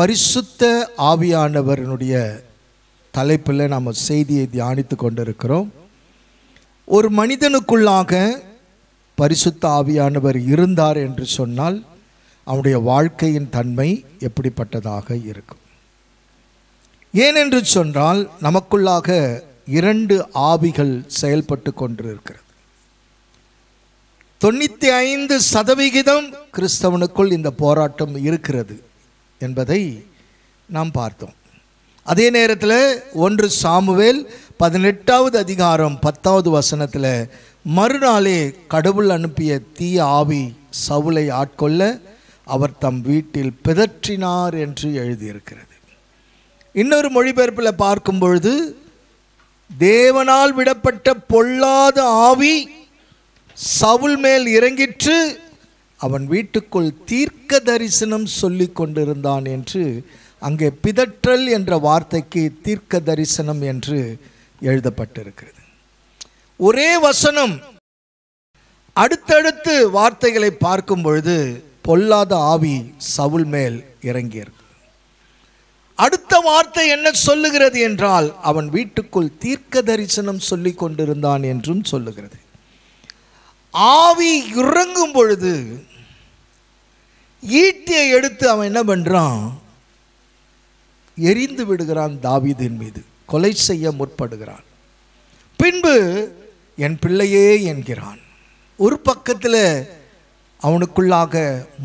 பரிசுத்த ஆவியானவருடைய தலைப்பில் நாம் செய்தியை தியானித்து கொண்டிருக்கிறோம். ஒரு மனிதனுக்குள்ளாக பரிசுத்த ஆவியானவர் இருந்தார் என்று சொன்னால் அவனுடைய வாழ்க்கையின் தன்மை எப்படிப்பட்டதாக இருக்கும்? ஏனென்று சொன்னால் நமக்குள்ளாக 2 ஆவிகள் செயல்பட்டு கொண்டிருக்கிறது. 95% கிறிஸ்தவனுக்குள் இந்த போராட்டம் இருக்கிறது என்பதை நாம் பார்த்தோம். அதே நேரத்தில் 1 சாமுவேல் 18வது அதிகாரம் 10வது வசனத்தில் மறுநாளே கடவுள் அனுப்பிய தீய ஆவி சவுலை ஆட்கொள்ள அவர் தம் வீட்டில் பிதற்றினார் என்று எழுதியிருக்கிறது. இன்னொரு மொழிபெயர்ப்பில் பார்க்கும் பொழுது தேவனால் விடப்பட்ட பொல்லாத ஆவி சவுல் மேல் இறங்கிற்று, அவன் வீட்டுக்குள் தீர்க்க தரிசனம் சொல்லி கொண்டிருந்தான் என்று, அங்கே பிதற்றல் என்ற வார்த்தைக்கு தீர்க்க தரிசனம் என்று எழுதப்பட்டிருக்கிறது. ஒரே வசனம் அடுத்தடுத்து வார்த்தைகளை பார்க்கும் பொழுது பொல்லாத ஆவி சவுல் மேல் இறங்கியிருக்கு. அடுத்த வார்த்தை என்ன சொல்லுகிறது என்றால் அவன் வீட்டுக்குள் தீர்க்க தரிசனம் சொல்லி கொண்டிருந்தான் என்றும் சொல்லுகிறது. ஆவி இறங்கும் பொழுது ஈட்டியை எடுத்து அவன் என்ன பண்றான்? எரிந்து விடுகிறான். தாவீதின் மீது கொலை செய்ய முற்படுகிறான். பின்பு என் பிள்ளையே என்கிறான். ஒரு பக்கத்தில் அவனுக்குள்ளாக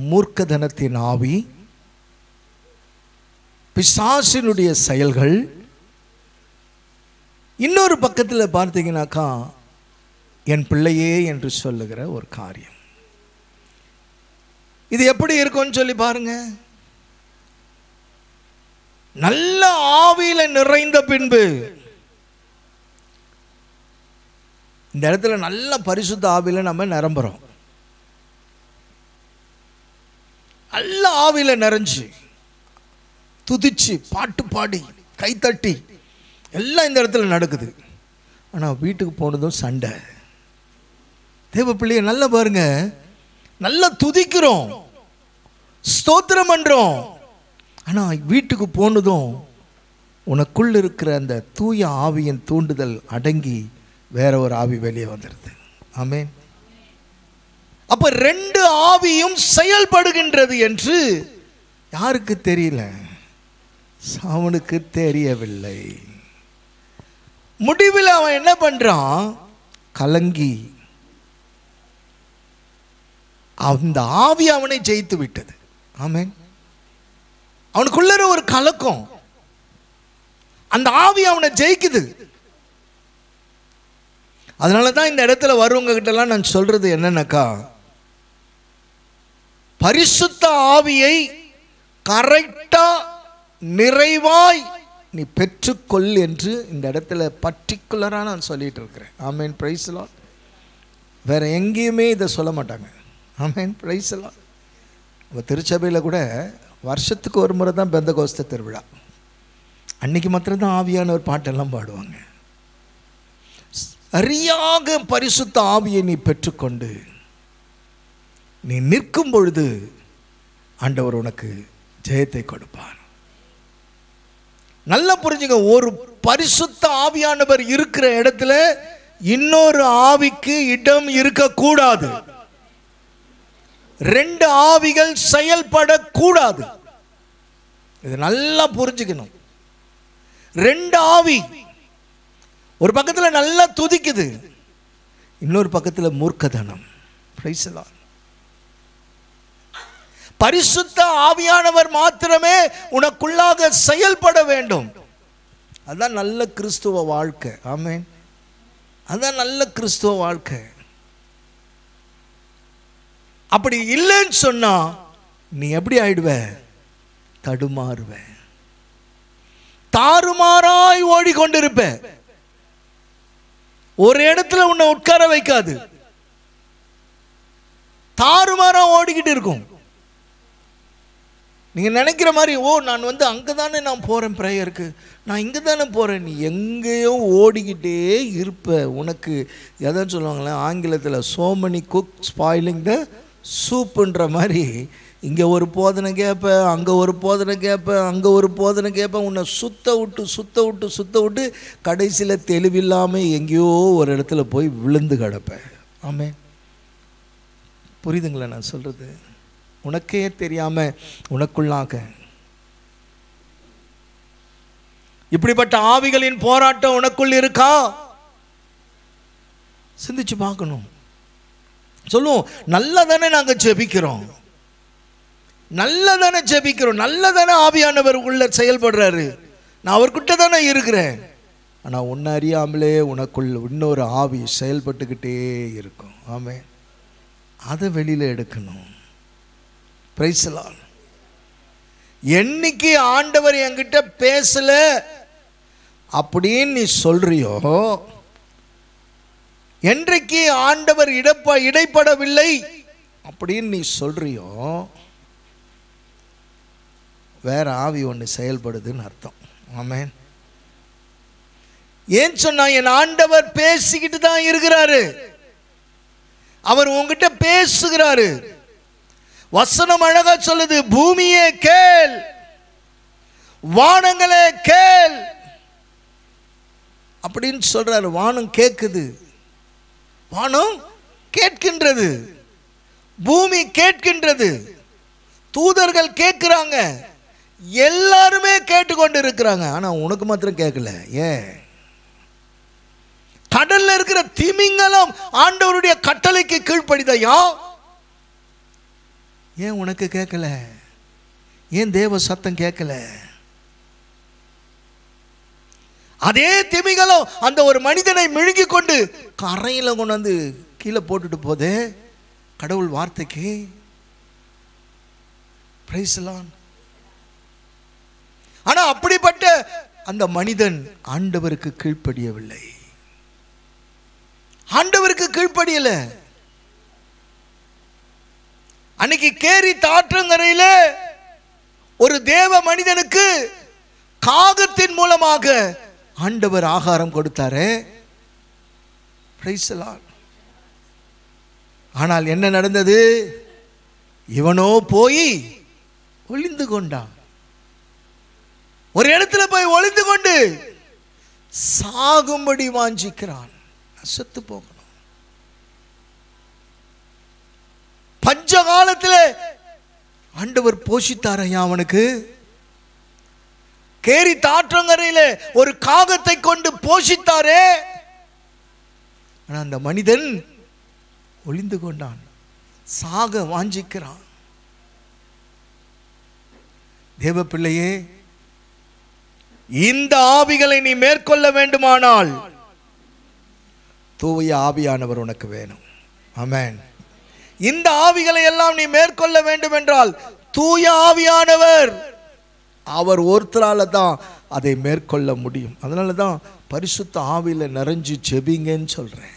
மூர்க்கதனத்தின் ஆவி, பிசாசினுடைய செயல்கள், இன்னொரு பக்கத்தில் பார்த்தீங்கன்னாக்கா என் பிள்ளையே என்று சொல்லுகிற ஒரு காரியம். இது எப்படி இருக்கும்னு சொல்லி பாருங்க. நல்ல ஆவியில நிறைந்த பின்பு இந்த இடத்துல நல்ல பரிசுத்த ஆவியில நம்ம நிரம்புறோம். நல்ல ஆவியில நிறைஞ்சு துதிச்சு பாட்டு பாடி கைத்தட்டி எல்லாம் இந்த இடத்துல நடக்குது. ஆனால் வீட்டுக்கு போனதும் சண்டை. தேவ பிள்ளைய நல்லா பாருங்க, நல்லா துதிக்கிறோம், ஸ்தோத்திரம் பண்றோம். ஆனால் வீட்டுக்கு போனதும் உனக்குள்ள இருக்கிற அந்த தூய ஆவியின் தூண்டுதல் அடங்கி வேற ஒரு ஆவி வெளியே வந்துடுது. ஆமென். அப்ப 2 ஆவியும் செயல்படுகின்றது என்று யாருக்கு தெரியல? அவனுக்கு தெரியவில்லை. முடிவில் அவன் என்ன பண்றான்? கலங்கி அந்த ஆவி அவனை ஜெயித்து விட்டது. ஆமென். அவனுக்குள்ள ஒரு கலக்கம், அந்த ஆவி அவனை ஜெயிக்குது. அதனால தான் இந்த இடத்துல வருவங்க கிட்டலாம் நான் சொல்றது என்னன்னாக்கா, பரிசுத்த ஆவியை கரெக்டா நிறைவாய் நீ பெற்றுக்கொள் என்று இந்த இடத்துல பர்டிகுலரா நான் சொல்லிட்டு இருக்கிறேன். ஆமென். Praise the lord. வேற எங்கேயுமே இதை சொல்ல மாட்டாங்க. ஆமென். Praise the lord. நம்ம திருச்சபையில் கூட வருஷத்துக்கு ஒரு முறை தான் பெந்தகோஸ்த திருவிழா. அன்னைக்கு மாத்திரம் தான் ஆவியானவர் பாட்டெல்லாம் பாடுவாங்க. சரியாக பரிசுத்த ஆவியை நீ பெற்றுக்கொண்டு நீ நிற்கும் பொழுது ஆண்டவர் உனக்கு ஜெயத்தை கொடுப்பார். நல்லா புரிஞ்சுங்க, ஒரு பரிசுத்த ஆவியானவர் இருக்கிற இடத்துல இன்னொரு ஆவிக்கு இடம் இருக்கக்கூடாது. 2 ஆவிகள் செயல்படக்கூடாது. இது நல்லா புரிஞ்சுக்கணும். 2 ஆவி ஒரு பக்கத்தில் நல்லா துதிக்குது, இன்னொரு பக்கத்தில் மூர்க்கதனம். Price the Lord. பரிசுத்த ஆவியானவர் மாத்திரமே உனக்குள்ளாக செயல்பட வேண்டும். அதான் நல்ல கிறிஸ்துவ வாழ்க்கை. ஆமென். அதான் நல்ல கிறிஸ்துவ வாழ்க்கை. அப்படி இல்லைன்னு சொன்னா நீ எப்படி ஆயிடுவ? தடுமாறுவ, தாறுமாறாய் ஓடிக்கொண்டிருப்ப. ஒரு இடத்துல உன்னை உட்கார வைக்காது, தாறுமாறா ஓடிக்கிட்டு இருக்கும். நீங்க நினைக்கிற மாதிரி, ஓ நான் அங்கே தானே நான் போறேன் ப்ரேயருக்கு, நான் இங்கே தானே போறேன், நீ எங்கேயோ ஓடிக்கிட்டே இருப்ப. உனக்கு எதாவது சொல்லுவாங்களே ஆங்கிலத்தில், so many cook spoiling the soup ன்ற மாதிரி இங்கே ஒரு போதனை கேட்பேன், அங்கே ஒரு போதனை கேட்பேன், அங்கே ஒரு போதனை கேட்பேன். உன்னை சுத்த விட்டு கடைசியில் தெளிவில்லாமல் எங்கேயோ ஒரு இடத்துல போய் விழுந்து கிடப்பேன். ஆமே, புரியுதுங்களா நான் சொல்கிறது? உனக்கே தெரியாமல் உனக்குள்ளாக இப்படிப்பட்ட ஆவிகளின் போராட்டம் உனக்குள் இருக்கா? சிந்திச்சு பார்க்கணும். சொல்லுவோம், நல்லதானே நாங்கள் ஜெபிக்கிறோம், நல்லதானே ஜெபிக்கிறோம், நல்லதானே ஆவியானவர் உள்ள செயல்படுறாரு, நான் அவர்கிட்ட தானே இருக்கிறேன். ஆனால் உன்னை அறியாமலே உனக்குள் இன்னொரு ஆவி செயல்பட்டுக்கிட்டே இருக்கும். ஆமே, அதை வெளியில் எடுக்கணும். Price the Lord. என்னைக்கு ஆண்டவர் என்கிட்ட பேசல அப்படின்னு நீ சொல்றியோ, என்றைக்கு ஆண்டவர் இடைப்படவில்லை அப்படின்னு நீ சொல்றியோ, வேற ஆவி ஒன்று செயல்படுதுன்னு அர்த்தம். ஆமென். ஏன் சொன்னா, என் ஆண்டவர் பேசிக்கிட்டு தான் இருக்கிறாரு, அவர் உங்ககிட்ட பேசுகிறாரு. வசனம் அழகா சொல்லுது, பூமியே கேள், வானங்களே கேள் அப்படின்னு சொல்றாரு. வானம் கேட்குது, வானம் கேட்கின்றது, பூமி கேட்கின்றது, தூதர்கள் கேட்கிறாங்க, எல்லாருமே கேட்டுக்கொண்டு இருக்கிறாங்க. ஆனா உனக்கு மாத்திரம் கேட்கல. ஏன்? கடல்ல இருக்கிற திமிங்கலம் ஆண்டவருடைய கட்டளைக்கு கீழ்ப்படிதையா? ஏன் உனக்கு கேட்கல? ஏன் தேவ சத்தம் கேட்கல? அதே திமிங்கலம் அந்த ஒரு மனிதனை விழுங்கி கொண்டு கரையில கொண்டு வந்து கீழே போட்டுட்டு போதே கடவுள் வார்த்தைக்கு. Price the Lord. ஆனா அப்படிப்பட்ட அந்த மனிதன் ஆண்டவருக்கு கீழ்ப்படியவில்லை, ஆண்டவருக்கு கீழ்ப்படியல. அன்னைக்கு கேரி தாற்றங்கரையில ஒரு தேவ மனிதனுக்கு காகத்தின் மூலமாக ஆண்டவர் ஆகாரம் கொடுத்தாரே. Price the Lord. ஆனால் என்ன நடந்தது? இவனோ போய் ஒளிந்து கொண்டான். ஒரு இடத்துல போய் ஒளிந்து கொண்டு சாகும்படி வாஞ்சிக்கிறான். செத்து போகணும். பஞ்ச காலத்தில் ஆண்டவர் போஷித்தாரையா அவனுக்கு. கேரி தாற்றங்கரையில ஒரு காகத்தை கொண்டு போஷித்தாரே. ஆனா அந்த மனிதன் ஒளிந்து கொண்டான், சாக வாஞ்சிக்கிறான். தேவ பிள்ளையே, இந்த ஆவிகளை நீ மேற்கொள்ள வேண்டுமானால் தூய ஆவியானவர் உனக்கு வேணும். ஆமென். இந்த ஆவிகளை எல்லாம் நீ மேற்கொள்ள வேண்டும் என்றால் தூய ஆவியானவர், அவர் ஒருத்தரால தான் அதை மேற்கொள்ள முடியும். அதனால தான் பரிசுத்த ஆவியில நிறைஞ்சு ஜெபிங்கன்னு சொல்றேன்.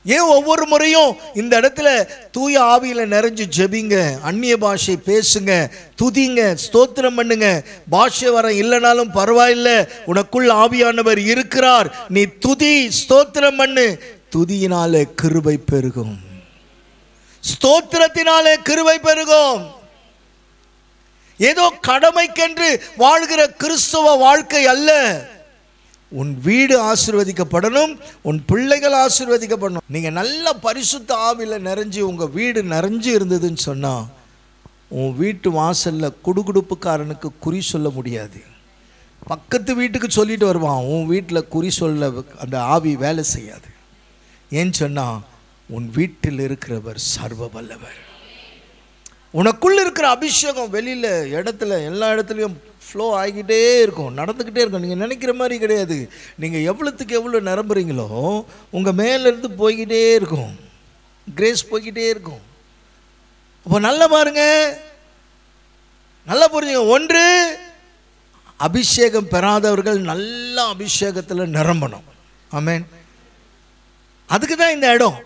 ஏன் ஒவ்வொரு முறையும் இந்த இடத்துல தூய ஆவியில நிறைஞ்சு ஜெபிங்க, அந்நிய பாஷை பேசுங்க, துதிங்க, ஸ்தோத்திரம் பண்ணுங்க. பாஷை வர இல்லைனாலும் பரவாயில்ல, உனக்குள் ஆவியானவர் இருக்கிறார், நீ துதி, ஸ்தோத்திரம் பண்ணு. துதியினாலே கிருபை பெருகும், ஸ்தோத்திரத்தினாலே கிருபை பெருகும். ஏதோ கடமைக்கென்று வாழ்கிற கிறிஸ்தவ வாழ்க்கை அல்ல. உன் வீடு ஆசீர்வதிக்கப்படணும், உன் பிள்ளைகள் ஆசீர்வதிக்கப்படணும். நீங்க நல்ல பரிசுத்த ஆவியில நிறைஞ்சு உங்க வீடு நிறைஞ்சு இருந்ததுன்னு சொன்னா உன் வீட்டு வாசல்ல குடுகுடுப்புக்காரனுக்கு குறி சொல்ல முடியாது. பக்கத்து வீட்டுக்கு சொல்லிட்டு வருவான், உன் வீட்டில் குறி சொல்ல அந்த ஆவி வேலை செய்யாது. ஏன்னு சொன்னா உன் வீட்டில் இருக்கிறவர் சர்வ வல்லவர். உனக்குள்ள இருக்கிற அபிஷேகம் வெளியில இடத்துல எல்லா இடத்துலையும் ஃப்ளோ ஆகிக்கிட்டே இருக்கும், நடந்துக்கிட்டே இருக்கும். நீங்கள் நினைக்கிற மாதிரி கிடையாது. நீங்கள் எவ்வளோத்துக்கு எவ்வளோ நிரம்புறீங்களோ உங்கள் மேலேருந்து போய்கிட்டே இருக்கும், கிரேஸ் போய்கிட்டே இருக்கும். அப்போ நல்லா பாருங்க, நல்லா புரிஞ்சுங்க. ஒன்று, அபிஷேகம் பெறாதவர்கள் நல்ல அபிஷேகத்தில் நிரம்பணும். ஆமென். அதுக்கு தான் இந்த இடம்,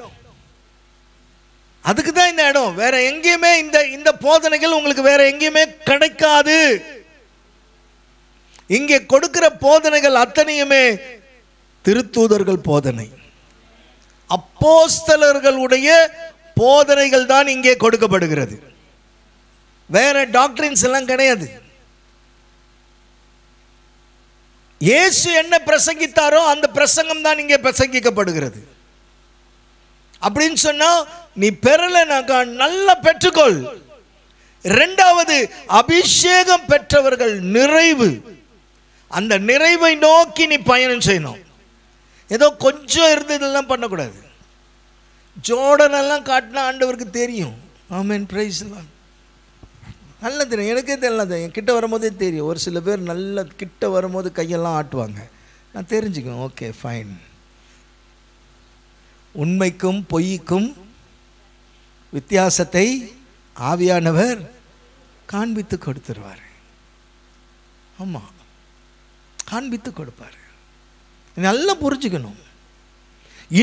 அதுக்கு தான் இந்த இடம். வேற எங்கேயுமே இந்த போதனைகள் உங்களுக்கு வேற எங்கேயுமே கிடைக்காது. இங்கே கொடுக்கிற போதனைகள் அத்தனையுமே திருத்தூதர்கள் போதனை, அப்போஸ்தலர்களுடைய போதனைகள் தான் இங்கே கொடுக்கப்படுகிறது. வேற டாக்டரின்ஸ் எல்லாம் கிடையாது. இயேசு என்ன பிரசங்கித்தாரோ அந்த பிரசங்கம் தான் இங்கே பிரசங்கிக்கப்படுகிறது. அப்படின்னு சொன்னா நீ பெறலனாக்கா நல்லா பெற்றுக்கொள். இரண்டாவது, அபிஷேகம் பெற்றவர்கள் நிறைவு, அந்த நிறைவை நோக்கி நீ பயணம் செய்யணும். ஏதோ கொஞ்சம் இருந்து இதெல்லாம் பண்ணக்கூடாது. ஜோர்டனெல்லாம் காட்டினா ஆண்டவருக்கு தெரியும். ஆமென், பிரைஸ் லார்ட். நல்ல தெரியும், எனக்கே தெரியல, என் கிட்ட வரும்போதே தெரியும். ஒரு சில பேர் நல்ல கிட்ட வரும்போது கையெல்லாம் ஆட்டுவாங்க, நான் தெரிஞ்சுக்குவேன். Okay fine. உண்மைக்கும் பொய்க்கும் வித்தியாசத்தை ஆவியானவர் காண்பித்து கொடுத்துருவார். ஆமாம், காண்பித்து கொடுப்பார். நல்லா புரிஞ்சுக்கணும்,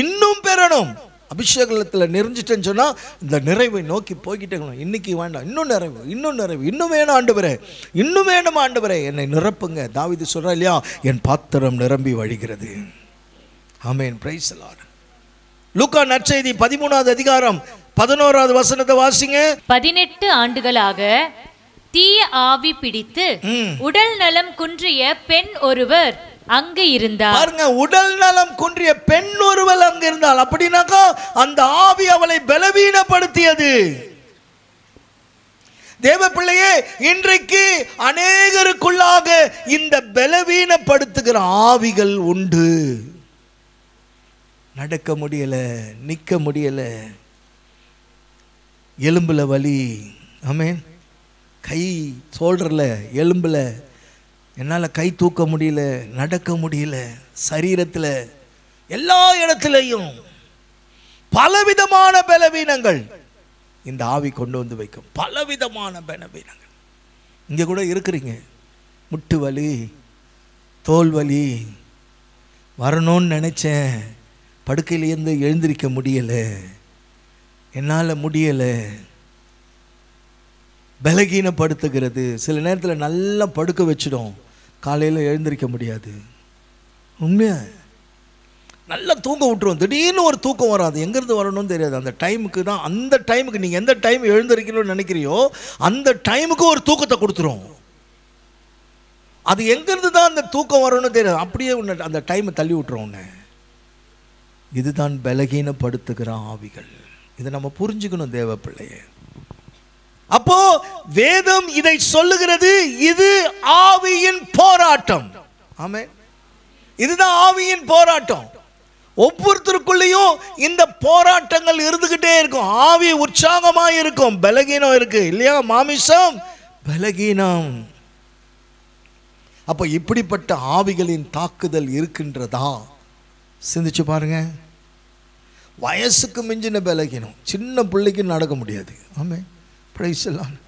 இன்னும் பெறணும். அபிஷேகத்தில் நிறைஞ்சிட்டேன்னு சொன்னால் இந்த நிறைவை நோக்கி போய்கிட்டே இருக்கணும். இன்னைக்கு வேண்டாம், இன்னும் நிறைவு, இன்னும் நிறைவு, இன்னும் வேணும் ஆண்டவரே, இன்னும் வேணும் ஆண்டவரே, என்னை நிரப்புங்க. தாவீது சொல்றா இல்லையா, என் பாத்திரம் நிரம்பி வழிகிறது. ஆமென், பிரைஸ் தி லார்ட். லூக்கா நற்செய்தி 13வது அதிகாரம் 11வது வசனத்தை வாசிங்க. 18 ஆண்டுகளாக தீய ஆவி பிடித்து உடல் நலம் குன்றிய பெண் ஒருவர் அங்கு இருந்தார். பாருங்க, உடல் நலம் குன்றிய பெண் ஒருவர் அங்கு இருந்தால். அப்படின்னாக்கா அந்த ஆவி அவளை பலவீனப்படுத்தியது. தேவ பிள்ளையே, இன்றைக்கு அநேகருக்குள்ளாக இந்த பலவீனப்படுத்துகிற ஆவிகள் உண்டு. நடக்க முடியல, நிற்க முடியல, எலும்புல வலி. ஆமென். கை சோல்டர்ல, எலும்புல என்னால் கை தூக்க முடியல, நடக்க முடியல, சரீரத்தில் எல்லா இடத்துலையும் பலவிதமான பலவீனங்கள் இந்த ஆவி கொண்டு வந்து வைக்கும். பலவிதமான பலவீனங்கள். இங்கே கூட இருக்கிறீங்க, முட்டு வலி, தோல் வலி, வரணும்னு நினச்சேன், படுக்கையிலேருந்து எழுந்திருக்க முடியலை, என்னால் முடியலை, பலகீனப்படுத்துகிறது. சில நேரத்தில் நல்லா படுக்க வச்சிடும், காலையில் எழுந்திருக்க முடியாது. உண்மையா நல்லா தூங்க விட்டுரும், திடீர்னு ஒரு தூக்கம் வராது, எங்கேருந்து வரணும்னு தெரியாது. அந்த டைமுக்கு தான், அந்த டைமுக்கு நீங்கள் எந்த டைம் எழுந்திருக்கணும்னு நினைக்கிறியோ அந்த டைமுக்கு ஒரு தூக்கத்தை கொடுத்துரும். அது எங்கேருந்து தான் அந்த தூக்கம் வரணும்னு தெரியாது, அப்படியே உன்னை அந்த டைமை தள்ளி விட்டுரும் உன்னை. இதுதான் பலகீனப்படுத்துகிற ஆவிகள். இதை நம்ம புரிஞ்சுக்கணும் தேவ பிள்ளையே. அப்போ வேதம் இதை சொல்லுகிறது, இது ஆவியின் போராட்டம். ஆமென். இதுதான் ஆவியின் போராட்டம். ஒவ்வொருத்தருக்குள்ளேயும் இந்த போராட்டங்கள் இருந்துகிட்டே இருக்கும். ஆவி உற்சாகமாக இருக்கும், பலகீனம் இருக்கு இல்லையா, மாமிசம் பலகீனம். அப்போ இப்படிப்பட்ட ஆவிகளின் தாக்குதல் இருக்கின்றதா? சிந்திச்சு பாருங்க. வயசுக்கு மிஞ்சின பலகீனம், சின்ன பிள்ளைக்கு நடக்க முடியாது. ஆமென், பிரைஸ் தி லார்ட்.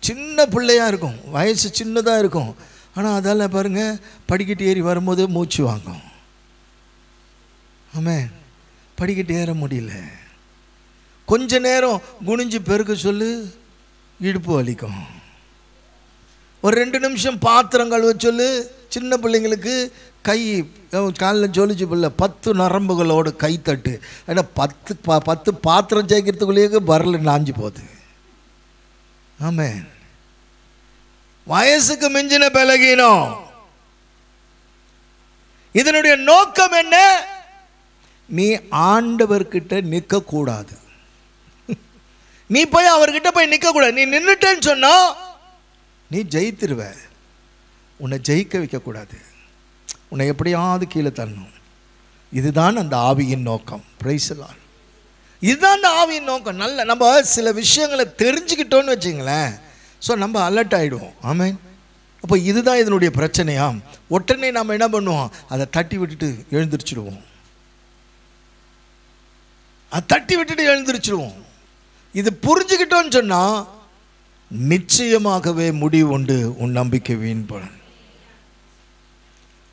சின்ன பிள்ளையாக இருக்கும், வயசு சின்னதாக இருக்கும், ஆனால் அதால் பாருங்கள் படிக்கட்டு ஏறி வரும்போது மூச்சு வாங்கும். ஆமென், படிக்கட்டு ஏற முடியல. கொஞ்ச நேரம் குனிஞ்சு பெருக்க சொல்லு, இடுப்பு வலிக்கும். ஒரு 2 நிமிஷம் பாத்திரம் கழுவ சொல்லு, சின்ன பிள்ளைங்களுக்கு கை காலில் ஜொலிச்சு பிள்ளை 10 நரம்புகளோடு கை தட்டு. ஏன்னா 10 பாத்திரம் சேர்க்கறதுக்குள்ளேயே வரல நாஞ்சி போகுது. ஆமென். வயசுக்கு மிஞ்சின பலகீனம். இதனுடைய நோக்கம் என்ன? நீ ஆண்டவர்கிட்ட நிற்க கூடாது. நீ போய் அவர்கிட்ட போய் நிற்க கூடாது. நீ நின்றுட்டேன்னு சொன்னா நீ ஜெயித்திருவ. உன்னை ஜெயிக்க வைக்க கூடாது, உன்னை எப்படியாவது கீழே தரணும். இதுதான் அந்த ஆவியின் நோக்கம். Price the Lord. இதுதான் அந்த ஆவியின் நோக்கம். நல்ல நம்ம சில விஷயங்களை தெரிஞ்சுக்கிட்டோன்னு வச்சுங்களேன், ஸோ நம்ம அலர்ட் ஆகிடுவோம். ஆமென். அப்போ இதுதான் இதனுடைய பிரச்சனையா? உடனே நம்ம என்ன பண்ணுவோம்? அதை தட்டி விட்டுட்டு எழுந்திரிச்சிடுவோம். அதை தட்டி விட்டுட்டு எழுந்திரிச்சிடுவோம். இது புரிஞ்சுக்கிட்டோன்னு சொன்னால் நிச்சயமாகவே முடிவு உண்டு, உன் நம்பிக்கை வீண் போன.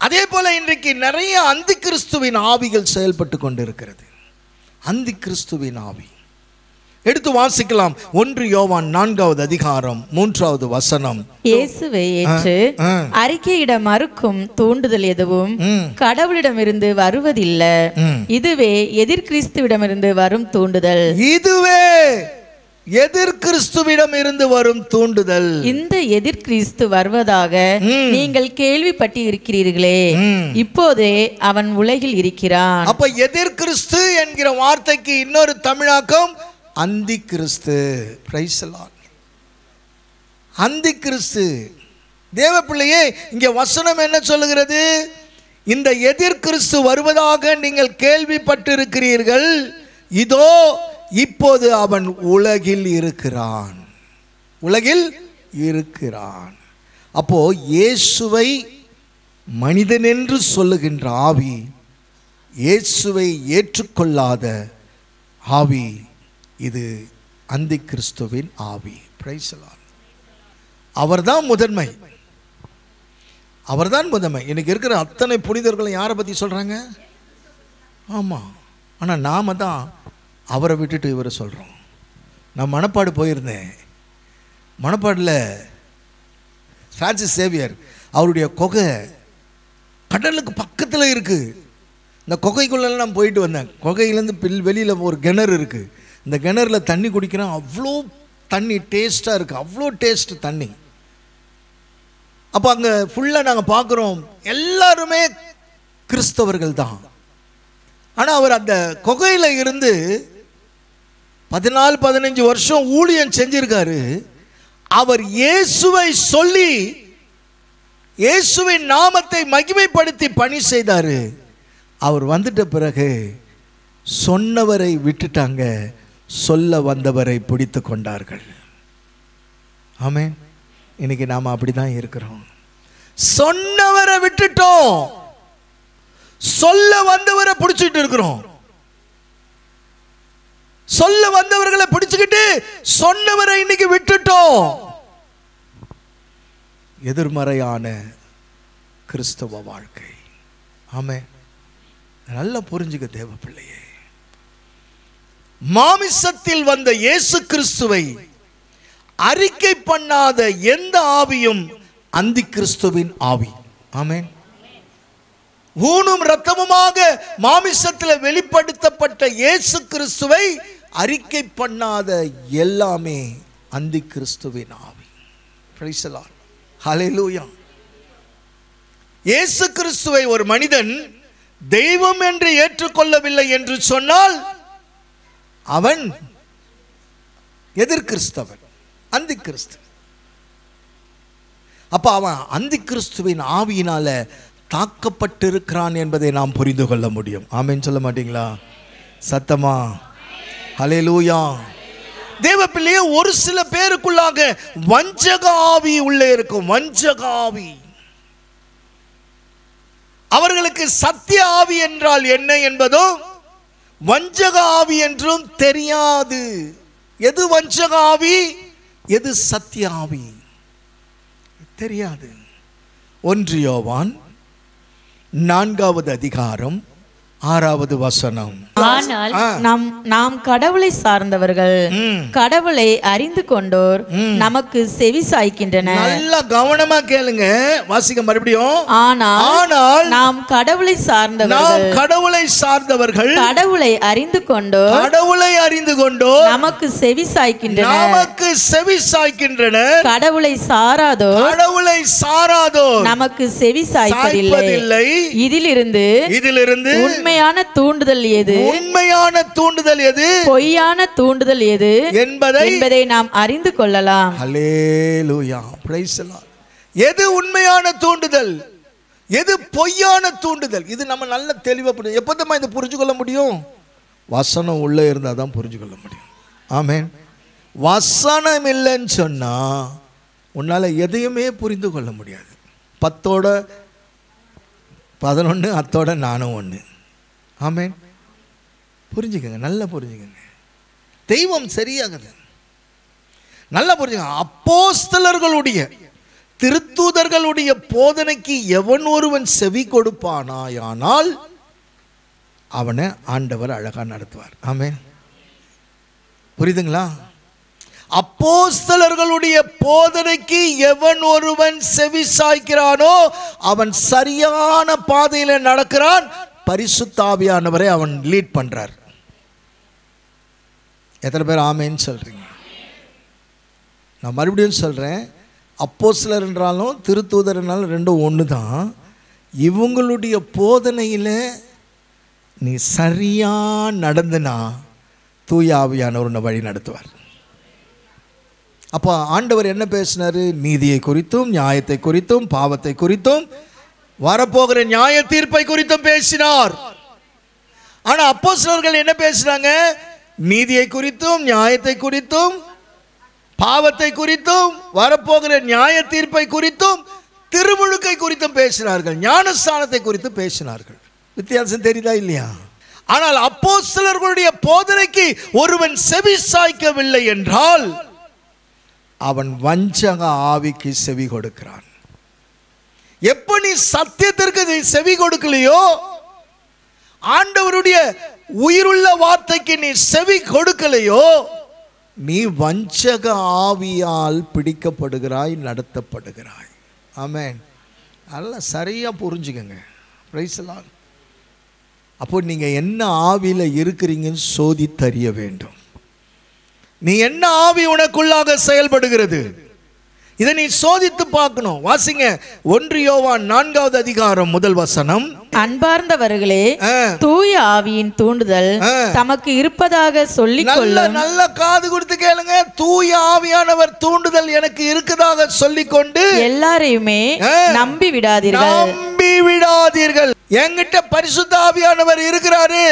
அதே போல இன்றைக்கு நிறைய அந்தி கிறிஸ்துவின் ஆவிகள் செயல்பட்டு கொண்டு இருக்கிறது. அந்தி கிறிஸ்துவின் ஆவி எடுத்து வாசிக்கலாம். 1 யோவான் 4வது அதிகாரம் 3வது வசனம். இயேசுவை ஏற்று அறிக்கையிட மறுக்கும் தூண்டுதல் எதுவும் கடவுளிடமிருந்து வருவதில்லை. இதுவே எதிர் கிறிஸ்துவிடமிருந்து வரும் தூண்டுதல். இதுவே எதிர் கிறிஸ்துவிடம் இருந்து வரும் தூண்டுதல். இந்த எதிர் கிறிஸ்து வருவதாக நீங்கள் கேள்விப்பட்டு இருக்கிறீர்களே, இப்போதே அவன் உலகில் இருக்கிறான். அப்ப எதிர் கிறிஸ்து என்கிற வார்த்தைக்கு இன்னொரு தமிழாக்கம் அந்தி கிறிஸ்து. Price the Lord. அந்தி கிறிஸ்து. தேவ பிள்ளையே, இங்க வசனம் என்ன சொல்லுகிறது? இந்த எதிர் கிறிஸ்து வருவதாக நீங்கள் கேள்விப்பட்டிருக்கிறீர்கள், இதோ இப்போது அவன் உலகில் இருக்கிறான். உலகில் இருக்கிறான். அப்போ இயேசுவை மனிதன் என்று சொல்லுகின்ற ஆவி, இயேசுவை ஏற்றுக்கொள்ளாத ஆவி, இது அந்தி கிறிஸ்துவின் ஆவி. Praise the Lord. அவர்தான் முதன்மை, அவர்தான் முதன்மை. இன்னைக்கு இருக்கிற அத்தனை புனிதர்களும் யாரை பற்றி சொல்கிறாங்க? ஆமாம். ஆனால் நாம தான் அவரை விட்டுட்டு இவரை சொல்கிறோம். நான் மணப்பாடு போயிருந்தேன். மணப்பாடில் பிரான்சிஸ் சேவியர் அவருடைய குகை கடலுக்கு பக்கத்தில் இருக்குது. இந்த குகைக்குள்ளெல்லாம் நான் போயிட்டு வந்தேன். குகையிலேருந்து வெளியில் ஒரு கிணறு இருக்குது. இந்த கிணறுல தண்ணி குடிக்கிறேன். அவ்வளோ தண்ணி டேஸ்ட்டாக இருக்குது, அவ்வளோ டேஸ்ட்டு தண்ணி. அப்போ அங்கே ஃபுல்லாக நாங்கள் பார்க்குறோம், எல்லாருமே கிறிஸ்தவர்கள் தான். ஆனால் அவர் அந்த குகையில் இருந்து 14-15 வருஷம் ஊழியம் செஞ்சிருக்காரு. அவர் இயேசுவை சொல்லி இயேசுவின் நாமத்தை மகிமைப்படுத்தி பணி செய்தார். அவர் வந்துட்ட பிறகு சொன்னவரை விட்டுட்டாங்க, சொல்ல வந்தவரை பிடித்து கொண்டார்கள். ஆமென். இன்னைக்கு நாம் அப்படி தான் இருக்கிறோம். சொன்னவரை விட்டுட்டோம், சொல்ல வந்தவரை பிடிச்சிட்டு இருக்கிறோம். சொல்ல வந்தவர்களை பிடிச்சுக்கிட்டு சொன்னவரை இன்னைக்கு விட்டுட்டோம். எதிர்மறையான கிறிஸ்தவ வாழ்க்கை. ஆமென். நல்லா புரிஞ்சுக்க தேவ பிள்ளையே. மாமிசத்தில் வந்த இயேசு கிறிஸ்துவை அறிக்கை பண்ணாத எந்த ஆவியும் அந்தி கிறிஸ்துவின் ஆவி. ஆமென். ஊனும் இரத்தமுமாக மாமிசத்தில் வெளிப்படுத்தப்பட்ட இயேசு கிறிஸ்துவை அறிக்கை பண்ணாத எல்லாமே அந்தி கிறிஸ்துவின் ஆவி. Praise the lord. ஹல்லேலூயா. இயேசு கிறிஸ்துவை ஒரு மனிதன் தெய்வம் என்று ஏற்றுக்கொள்ளவில்லை என்று சொன்னால் அவன் எதிர் கிறிஸ்தவன், அந்தி கிறிஸ்து. அப்ப அவன் அந்தி கிறிஸ்துவின் ஆவியினால தாக்கப்பட்டிருக்கிறான் என்பதை நாம் புரிந்து கொள்ள முடியும். ஆமென் சொல்ல மாட்டீங்களா? சத்தமா ஹல்லேலூயா. தேவ பிள்ளையே, ஒரு சில பேருக்குள்ளாக வஞ்சக ஆவி உள்ளே இருக்கும். வஞ்சக ஆவி. அவர்களுக்கு சத்திய ஆவி என்றால் என்ன என்பதோ வஞ்சக ஆவி என்றும் தெரியாது. எது வஞ்சக ஆவி, எது சத்திய ஆவி தெரியாது. 1 யோவான் 4வது அதிகாரம் 6வது வசனம். ஆனால் நாம் கடவுளை சார்ந்தவர்கள், கடவுளை அறிந்து கொண்டோர் நமக்கு செவி சாய்க்கின்றனர். நல்லா கவனமா கேளுங்க, வாசிக்க மறுபடியும். ஆனால் நாம் கடவுளை சார்ந்தவர்கள், கடவுளை சார்ந்தவர்கள், கடவுளை அறிந்து கொண்டோர், கடவுளை அறிந்து கொண்டோர் நமக்கு செவி சாய்க்கின்றனர். நமக்கு செவி சாய்க்கின்றனர். கடவுளை சாராதோர், கடவுளை சாராதோர் நமக்கு செவி சாய்ப்பதில்லை. இதிலிருந்து உண்மையான தூண்டுதல் எது, உண்மையான தூண்டுதல் எது, பொய்யான தூண்டுதல் எது என்பதை நாம் அறிந்து கொள்ளலாம். ஹல்லேலூயா. Praise the lord. எது உண்மையான தூண்டுதல், எது பொய்யான தூண்டுதல், இது நம்ம நல்ல தெளிவாக எப்போதுமா இதை புரிஞ்சு கொள்ள முடியும்? வசனம் உள்ளே இருந்தால் தான் புரிஞ்சு கொள்ள முடியும். ஆமென். வசனம் இல்லைன்னு சொன்னா உன்னால எதையுமே புரிந்து கொள்ள முடியாது. 10ஓட 11 அத்தோட நானும் 1. ஆமென். புரிஞ்சுக்கங்க, நல்லா புரிஞ்சுக்கங்க. தெய்வம் சரியாகுது. நல்லா புரிஞ்சுக்கங்க. அப்போஸ்தலர்களுடைய திருத்தூதர்களுடைய போதனைக்கு எவன் ஒருவன் செவி கொடுப்பானாயானால் அவனை ஆண்டவர் அழகா நடத்துவார். ஆமென். புரியுதுங்களா? அப்போஸ்தலர்களுடைய போதனைக்கு எவன் ஒருவன் செவி சாய்க்கிறானோ அவன் சரியான பாதையில நடக்கிறான். பரிசுத்த ஆவியானவரை அவன் லீட் பண்றார். எத்தனை பேர் ஆமென் சொல்றீங்க? நான் மறுபடியும் சொல்கிறேன், அப்போஸ்தலர் என்றாலும் திருத்தூதர் என்றாலும் ரெண்டும் ஒன்று தான். இவங்களுடைய போதனையில் நீ சரியாக நடந்துனா தூய ஆவியானவர் உன்னை வழி நடத்துவார். அப்போ ஆண்டவர் என்ன பேசினார்? நீதியை குறித்தும், நியாயத்தை குறித்தும், பாவத்தை குறித்தும், வரப்போகிற நியாய தீர்ப்பை குறித்தும் பேசினார். ஆனால் அப்போஸ்தலர்கள் என்ன பேசுகிறாங்க? நீதியை குறித்தும், நியாயத்தை குறித்தும், பாவத்தை குறித்தும், வரப்போகிற நியாய தீர்ப்பை குறித்தும், திருமுழுக்கை குறித்தும் பேசினார்கள், ஞானஸ்தானத்தை குறித்து பேசினார்கள். வித்தியாசம் தெரியுதா இல்லையா? ஆனால் அப்போஸ்தலர்களுடைய போதனைக்கு ஒருவன் செவி சாய்க்கவில்லை என்றால் அவன் வஞ்சக ஆவிக்கு செவி கொடுக்கிறான். எப்ப நீ சத்தியத்திற்கு நீ செவி கொடுக்கலையோ, ஆண்டவருடைய உயிருள்ள வார்த்தைக்கு நீ செவி கொடுக்கலையோ, நீ வஞ்சக ஆவியால் பிடிக்கப்படுகிறாய், நடத்தப்படுகிறாய். ஆமென். அதெல்லாம் சரியா புரிஞ்சுக்கங்க. Price the Lord. அப்போ நீங்க என்ன ஆவியில இருக்கிறீங்கன்னு சோதித்தறிய வேண்டும். நீ என்ன ஆவி உனக்குள்ளாக செயல்படுகிறது, இதை நீ சோதித்து பார்க்கணும். வாசிங்க 1 யோவான் 4வது அதிகாரம் 1 வசனம். அன்பார்ந்தவர்களே, தூய ஆவியின் தூண்டுதல் தமக்கு இருப்பதாக சொல்லிக் கொள்ளும். நல்ல காது கொடுத்து கேளுங்க. தூய ஆவியானவர் தூண்டுதல் எனக்கு இருக்குதாக சொல்லிக்கொண்டு எல்லாரையுமே நம்பி விடாதீர்கள். நம்பி விடாதீர்கள். என்கிட்ட பரிசுத்த ஆவியானவர் இருக்கிறாரு,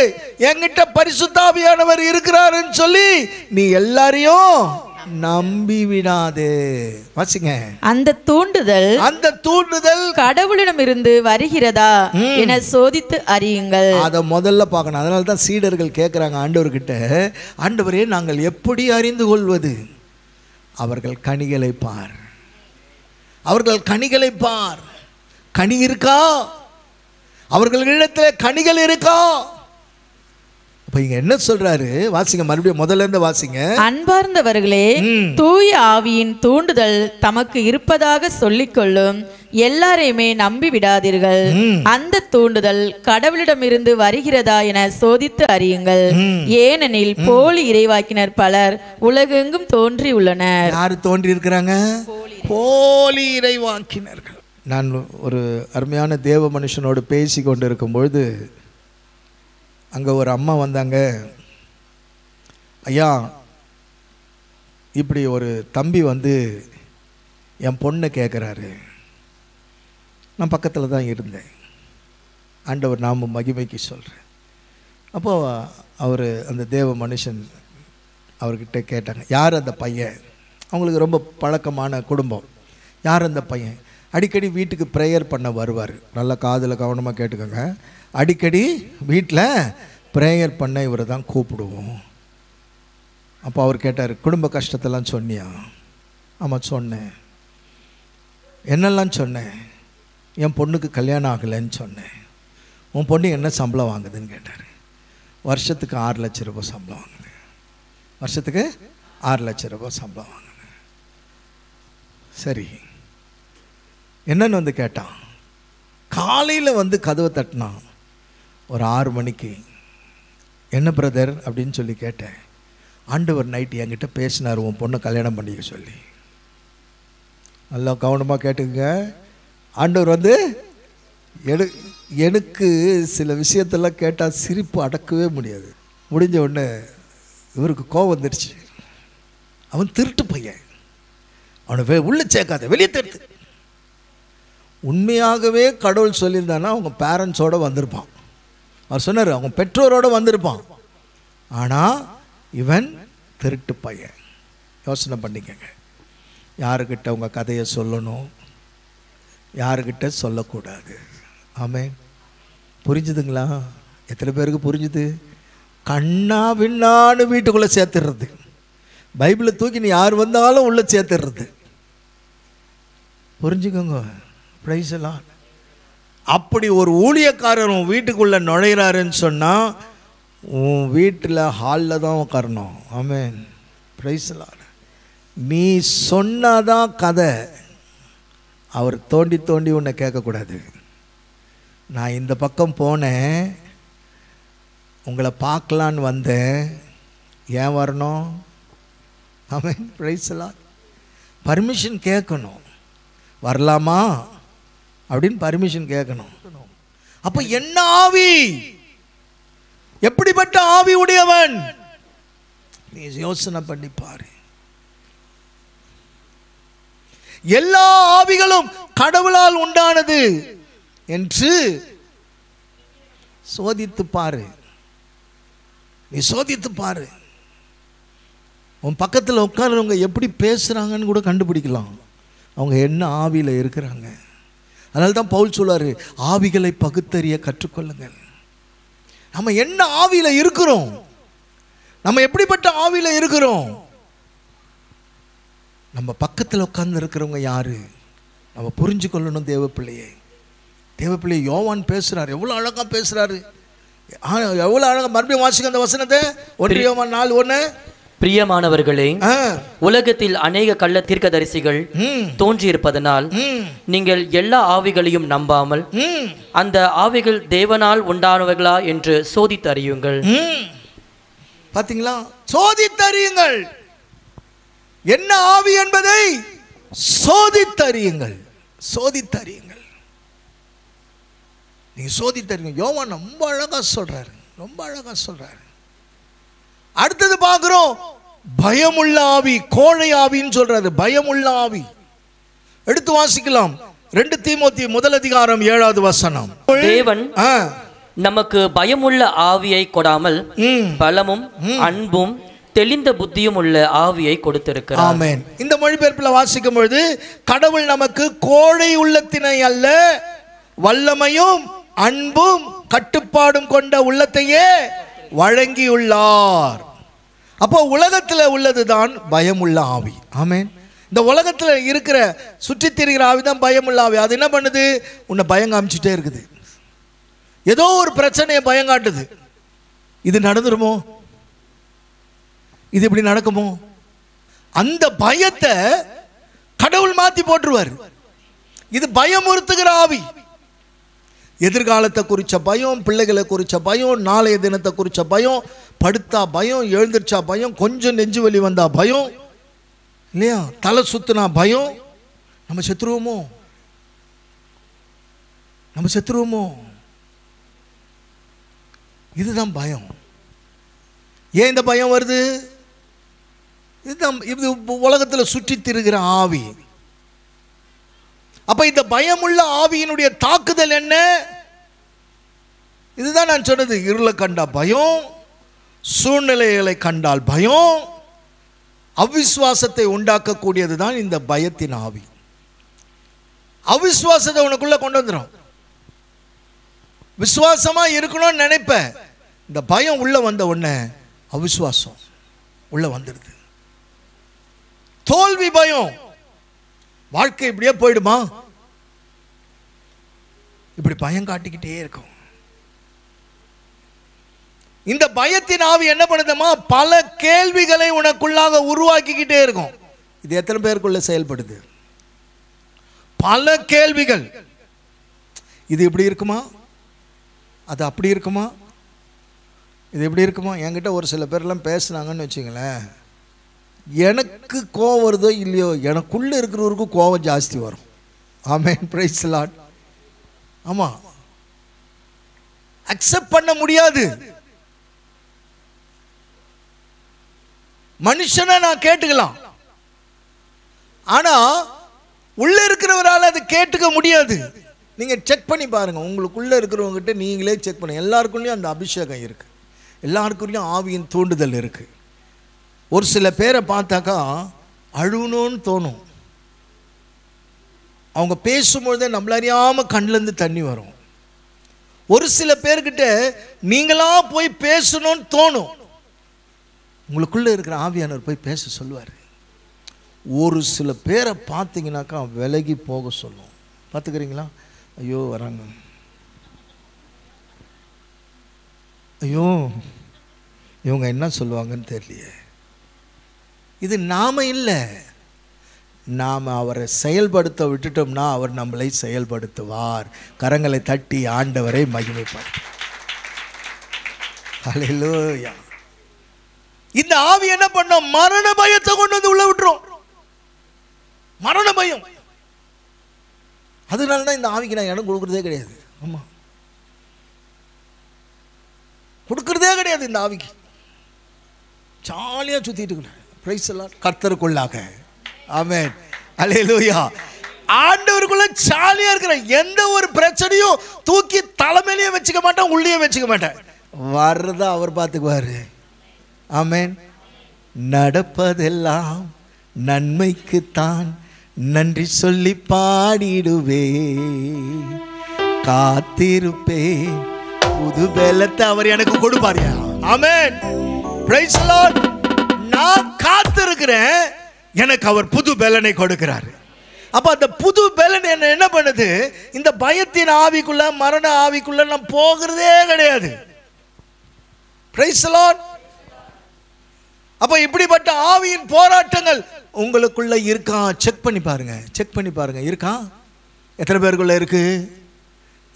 என்கிட்ட பரிசுத்த ஆவியானவர் இருக்கிறாருன்னு சொல்லி நீ எல்லாரையும் நம்பி விடாதே. வாசிங்க. அந்த தூண்டுதல் கடவுளிடம் இருந்து வருகிறதா என சோதித்து அறியுங்கள். அதை முதல்ல பார்க்கணும். அதனால தான் சீடர்கள் கேட்குறாங்க ஆண்டவர்கிட்ட, ஆண்டவரே நாங்கள் எப்படி அறிந்து கொள்வது? அவர்கள் கனிகளை பார், அவர்கள் கனிகளை பார். கனி இருக்கா? அவர்களிடத்தில் கனிகள் இருக்கா? அப்ப இங்க என்ன சொல்றாரு? வாசிங்க, மறுபடியும் முதல்ல இருந்து வாசிங்க. அன்பார்ந்தவர்களே, தூய ஆவியின் தூண்டுதல் தமக்கு இருப்பதாக சொல்லிக் கொள்ளும் எல்லாரையுமே நம்பி விடாதீர்கள். அந்த தூண்டுதல் கடவுளிடமிருந்து வருகிறதா என சோதித்து அறியுங்கள். ஏனெனில் போலி இறைவாக்கினர் பலர் உலகெங்கும் தோன்றி உள்ளனர். யாரு தோன்றி இருக்கிறாங்க? போலி இறைவாக்கினர்கள். நான் ஒரு அருமையான தேவ மனுஷனோடு பேசி கொண்டு இருக்கும் பொழுது அங்கே ஒரு அம்மா வந்தாங்க. ஐயா, இப்படி ஒரு தம்பி வந்து என் பொண்ணை கேட்குறாரு. நான் பக்கத்தில் தான் இருந்தேன். ஆண்டவர் நாம மகிமைக்கு சொல்கிறேன். அப்போது அவர் அந்த தேவ மனுஷன் அவர்கிட்ட கேட்டாங்க, யார் அந்த பையன்? அவங்களுக்கு ரொம்ப பழக்கமான குடும்பம். யார் அந்த பையன்? அடிக்கடி வீட்டுக்கு ப்ரேயர் பண்ண வருவார். நல்லா காதில் கவனமாக கேட்டுக்கோங்க. அடிக்கடி வீட்டில் ப்ரேயர் பண்ண இவரை தான் கூப்பிடுவோம். அப்போ அவர் கேட்டார், குடும்ப கஷ்டத்தெல்லாம் சொன்னியா? ஆமாம் சொன்னேன். என்னெல்லாம் சொன்னேன்? என் பொண்ணுக்கு கல்யாணம் ஆகலைன்னு சொன்னேன். உன் பொண்ணு என்ன சம்பளம் வாங்குதுன்னு கேட்டார். வருஷத்துக்கு 6 லட்சம் ரூபாய் சம்பளம் வாங்குது. வருஷத்துக்கு 6 லட்சம் ரூபாய் சம்பளம் வாங்குது. சரி, என்னன்னு வந்து கேட்டான். காலையில் வந்து கதவை தட்டினான் ஒரு 6 மணிக்கு. என்ன பிரதர் அப்படின்னு சொல்லி கேட்டேன். ஆண்டவர் நைட்டு என்கிட்ட பேசினார், உன் பொண்ணை கல்யாணம் பண்ணிக்க சொல்லி. நல்லா கவனமாக கேட்டுங்க. ஆண்டவர் வந்து எனக்கு சில விஷயத்தெல்லாம் கேட்டால் சிரிப்பு அடக்கவே முடியாது. முடிஞ்ச உடனே இவருக்கு கோவம் வந்துடுச்சு. அவன் திருட்டு பையன், அவனை உள்ளே சேர்க்காத, வெளியே திருத்து. உண்மையாகவே கடவுள் சொல்லியிருந்தானா அவங்க பேரண்ட்ஸோடு வந்திருப்பான். அவர் சொன்னார், அவங்க பெற்றோரோடு வந்திருப்பான். ஆனால் இவன் திருட்டு பையன். யோசனை பண்ணிக்கங்க. யாருக்கிட்ட உங்கள் கதையை சொல்லணும், யாருக்கிட்ட சொல்லக்கூடாது. ஆமென். புரிஞ்சுதுங்களா? எத்தனை பேருக்கு புரிஞ்சுது? கண்ணா பின்னான்னு வீட்டுக்குள்ளே சேர்த்துடுறது. பைபிளை தூக்கி நீ யார் வந்தாலும் உள்ளே சேர்த்துடுறது. புரிஞ்சுக்கோங்க. பிரைஸ் எல்லாம். அப்படி ஒரு ஊழியக்காரர் உன் வீட்டுக்குள்ளே நுழையிறாருன்னு சொன்னால் உன் வீட்டில் ஹாலில் தான் உட்காரணும். ஆமென். பிரைஸ் எல்லாம். நீ சொன்னாதான் கதை. அவர் தோண்டி தோண்டி உன்னை கேட்கக்கூடாது. நான் இந்த பக்கம் போனேன், உங்களை பார்க்கலான்னு வந்தேன், ஏன் வரணும்? ஆமென். பிரைஸ் எல்லாம். பர்மிஷன் கேட்கணும். வரலாமா அப்படின்னு பர்மிஷன் கேட்கணும். அப்ப என்ன ஆவி, எப்படிப்பட்ட ஆவி உடையவன்? நீ யோசனை பண்ணி பாரு. எல்லா ஆவிகளும் கடவுளால் உண்டானது என்று சோதித்து பாரு. நீ சோதித்து பாரு. உன் பக்கத்தில் உட்கார்றவங்க எப்படி பேசுறாங்கன்னு கூட கண்டுபிடிக்கலாம், அவங்க என்ன ஆவியில் இருக்கிறாங்க. அதனால தான் பவுல் சொல்றாரு, ஆவிகளை பகுத்தறிய கற்றுக்கொள்ளுங்கள். நம்ம என்ன ஆவியில் இருக்கிறோம், நம்ம எப்படிப்பட்ட ஆவியில் இருக்கிறோம். நம்ம பக்கத்தில் உட்கார்ந்து இருக்கிறவங்க யாரு நம்ம புரிஞ்சு கொள்ளணும். தேவ பிள்ளையை யோவான் பேசுறாரு, எவ்வளவு அழகா பேசுறாரு, எவ்வளவு அழகா. மறுபடியும் வாசிக்க அந்த வசனத்தை. 1 யோவான் 4:1. பிரியமானவர்களே, உலகத்தில் அநேக கள்ள தீர்க்கதரிசிகள் தோன்றியிருப்பதனால் நீங்கள் எல்லா ஆவிகளையும் நம்பாமல் அந்த ஆவிகள் தேவனால் உண்டானவர்களா என்று சோதித்து அறியுங்கள். பாத்தீங்களா? சோதித்து அறியுங்கள். என்ன ஆவி என்பதை சோதித்து அறியுங்கள். சோதித்து அறியுங்கள். நீங்க சோதித்து அறியுங்க. யோவான் ரொம்ப அழகா சொல்றாரு, ரொம்ப அழகா சொல்றாரு. அடுத்தது பார்க்கிறோம், பயமுள்ள ஆவி, கோழை ஆவின்னு சொல்றாரு. பயமுள்ள ஆவி எடுத்து வாசிக்கலாம். 2 தீமோத்தி 1:7. தேவன் நமக்கு பயமுள்ள ஆவியை கொடாமல் பலமும் அன்பும் தெளிந்த புத்தியும் உள்ள ஆவியை கொடுத்திருக்கிறார். ஆமென். இந்த மொழிபெயர்ப்பில் வாசிக்கும் பொழுது, கடவுள் நமக்கு கோழை உள்ளத்தினை அல்ல, வல்லமையும் அன்பும் கட்டுப்பாடும் கொண்ட உள்ளத்தையே வழங்கியுள்ளார். அப்போ உலகத்தில் உள்ளதுதான் பயமுள்ள ஆவி. ஆமென். இந்த உலகத்தில் இருக்கிற சுற்றி திரிகிற ஆவி தான் பயமுள்ள ஆவி. அது என்ன பண்ணுது? உன்னை பயம் காமிச்சுட்டே இருக்குது. ஏதோ ஒரு பிரச்சனையை பயம் காட்டுது. இது நடந்துருமோ, இது இப்படி நடக்குமோ, அந்த பயத்தை கடவுள் மாத்தி போட்டுருவார். இது பயமுறுத்துகிற ஆவி. எதிர்காலத்தை குறித்த பயம், பிள்ளைகளை குறித்த பயம், நாளைய தினத்தை குறித்த பயம், படுத்தா பயம், எழுந்திருச்சா பயம், கொஞ்சம் நெஞ்சு வலி வந்தா பயம், இல்லையா, தலை சுத்துனா பயம். நம்ம செத்துருவோமோ, நம்ம செத்துருவோமோ, இதுதான் பயம். ஏன் இந்த பயம் வருது? இதுதான், இது உலகத்தில் சுற்றி திரிகிற ஆவி. அப்ப இந்த பயமுள்ள ஆவியினுடைய தாக்குதல் என்ன? இதுதான் நான் சொன்னது. இருளை கண்டா பயம், சூழ்நிலைகளை கண்டால் பயம், அவிசுவாசத்தை உண்டாக்கக்கூடியது தான் இந்த பயத்தின் ஆவி. அவிசுவாசத்தை உனக்குள்ள கொண்டு வந்துடும். விசுவாசமா இருக்கணும்னு நினைப்ப, இந்த பயம் உள்ள வந்த உடனே அவிசுவாசம் உள்ள வந்துடுது. தோல்வி பயம். வாழ்க்கை இப்படியே போயிடுமா, இப்படி பயம் காட்டிக்கிட்டே இருக்கும். இந்த பயத்தின் ஆவி என்ன பண்ணுதுமா? பல கேள்விகளை உனக்குள்ளாக உருவாக்கிக்கிட்டே இருக்கும். இது எத்தனை பேருக்குள்ள செயல்படுது? பல கேள்விகள். இது இப்படி இருக்குமா, அது அப்படி இருக்குமா, இது எப்படி இருக்குமா? என்கிட்ட ஒரு சில பேர்லாம் பேசுனாங்கன்னு வச்சுங்களேன், எனக்கு கோவம் வருதோ இல்லையோ, எனக்குள்ளே இருக்கிறவருக்கும் கோவம் ஜாஸ்தி வரும். ஆமென், பிரைஸ் தி லார்ட். ஆமாம், அக்செப்ட் பண்ண முடியாது. மனுஷனை நான் கேட்டுக்கலாம், ஆனா உள்ள இருக்கிறவரால் அது கேட்டுக்க முடியாது. நீங்க செக் பண்ணி பாருங்க, உங்களுக்குள்ள இருக்கிறவங்ககிட்ட நீங்களே செக் பண்ணுங்க. எல்லாருக்குள்ளேயும் அந்த அபிஷேகம் இருக்கு, எல்லாருக்குள்ளேயும் ஆவியின் தூண்டுதல் இருக்கு. ஒரு சில பேரை பார்த்தாக்கா அழுவணும்னு தோணும். அவங்க பேசும்பொழுதே நம்மள அறியாம கண்ணிலேருந்து தண்ணி வரும். ஒரு சில பேர்கிட்ட நீங்களா போய் பேசணும்னு தோணும். உங்களுக்குள்ள இருக்கிற ஆவியானவர் போய் பேச சொல்லுவார். ஒரு சில பேரை பார்த்தீங்கன்னாக்கா விலகி போக சொல்லும். பார்த்துக்கிறீங்களா? ஐயோ வராங்க, ஐயோ இவங்க என்ன சொல்லுவாங்கன்னு தெரியலையே. இது நாம இல்லை, நாம் அவரை செயல்படுத்த விட்டுட்டோம்னா அவர் நம்மளை செயல்படுத்துவார். கரங்களை தட்டி ஆண்டவரை மகிமைப்படுத்துவார். ஹல்லேலூயா. இந்த ஆவி என்ன பண்ணோம்? மரண பயத்தை கொண்டு வந்து உள்ள விட்டுரும். மரண பயம். அதனால தான் இந்த ஆவிக்கு நான் இடம் கொடுக்கறதே கிடையாது. ஆமா, கொடுக்கறதே கிடையாது இந்த ஆவிக்கு. ஜாலியா சுத்திட்டு இருக்கிறேன். பிரைஸ் எல்லாம் கர்த்தருக்குள்ளாக. ஆமென், அல்லேலூயா. ஆண்டவருக்குள்ள ஜாலியா இருக்கிற எந்த ஒரு பிரச்சனையும் தூக்கி தலைமையிலேயே வச்சுக்க மாட்டேன், உள்ளே வச்சுக்க மாட்டேன். வர்றதா அவர் பார்த்துக்குவாரு. ஆமென். நடப்பதெல்லாம் நன்மைக்குத்தான், நன்றி சொல்லி பாடிடுவே, காத்திருப்பேன், புது பலத்தை அவர் எனக்கு கொடுப்பாரியா. ஆமென், பிரைஸ் தி லார்ட். நான் காத்திருக்கிறேன், எனக்கு அவர் புது பலனை கொடுக்கிறார். அப்ப அந்த புது பலன் என்ன பண்ணுது? இந்த பயத்தின் ஆவிக்குள்ள, மரண ஆவிக்குள்ள நான் போகிறதே கிடையாது. Price the Lord. அப்ப இப்படிப்பட்ட ஆவியின் போராட்டங்கள் உங்களுக்குள்ள இருக்கா? செக் பண்ணி பாருங்க, செக் பண்ணி பாருங்க. இருக்கா? எத்தனை பேருக்குள்ள இருக்கு?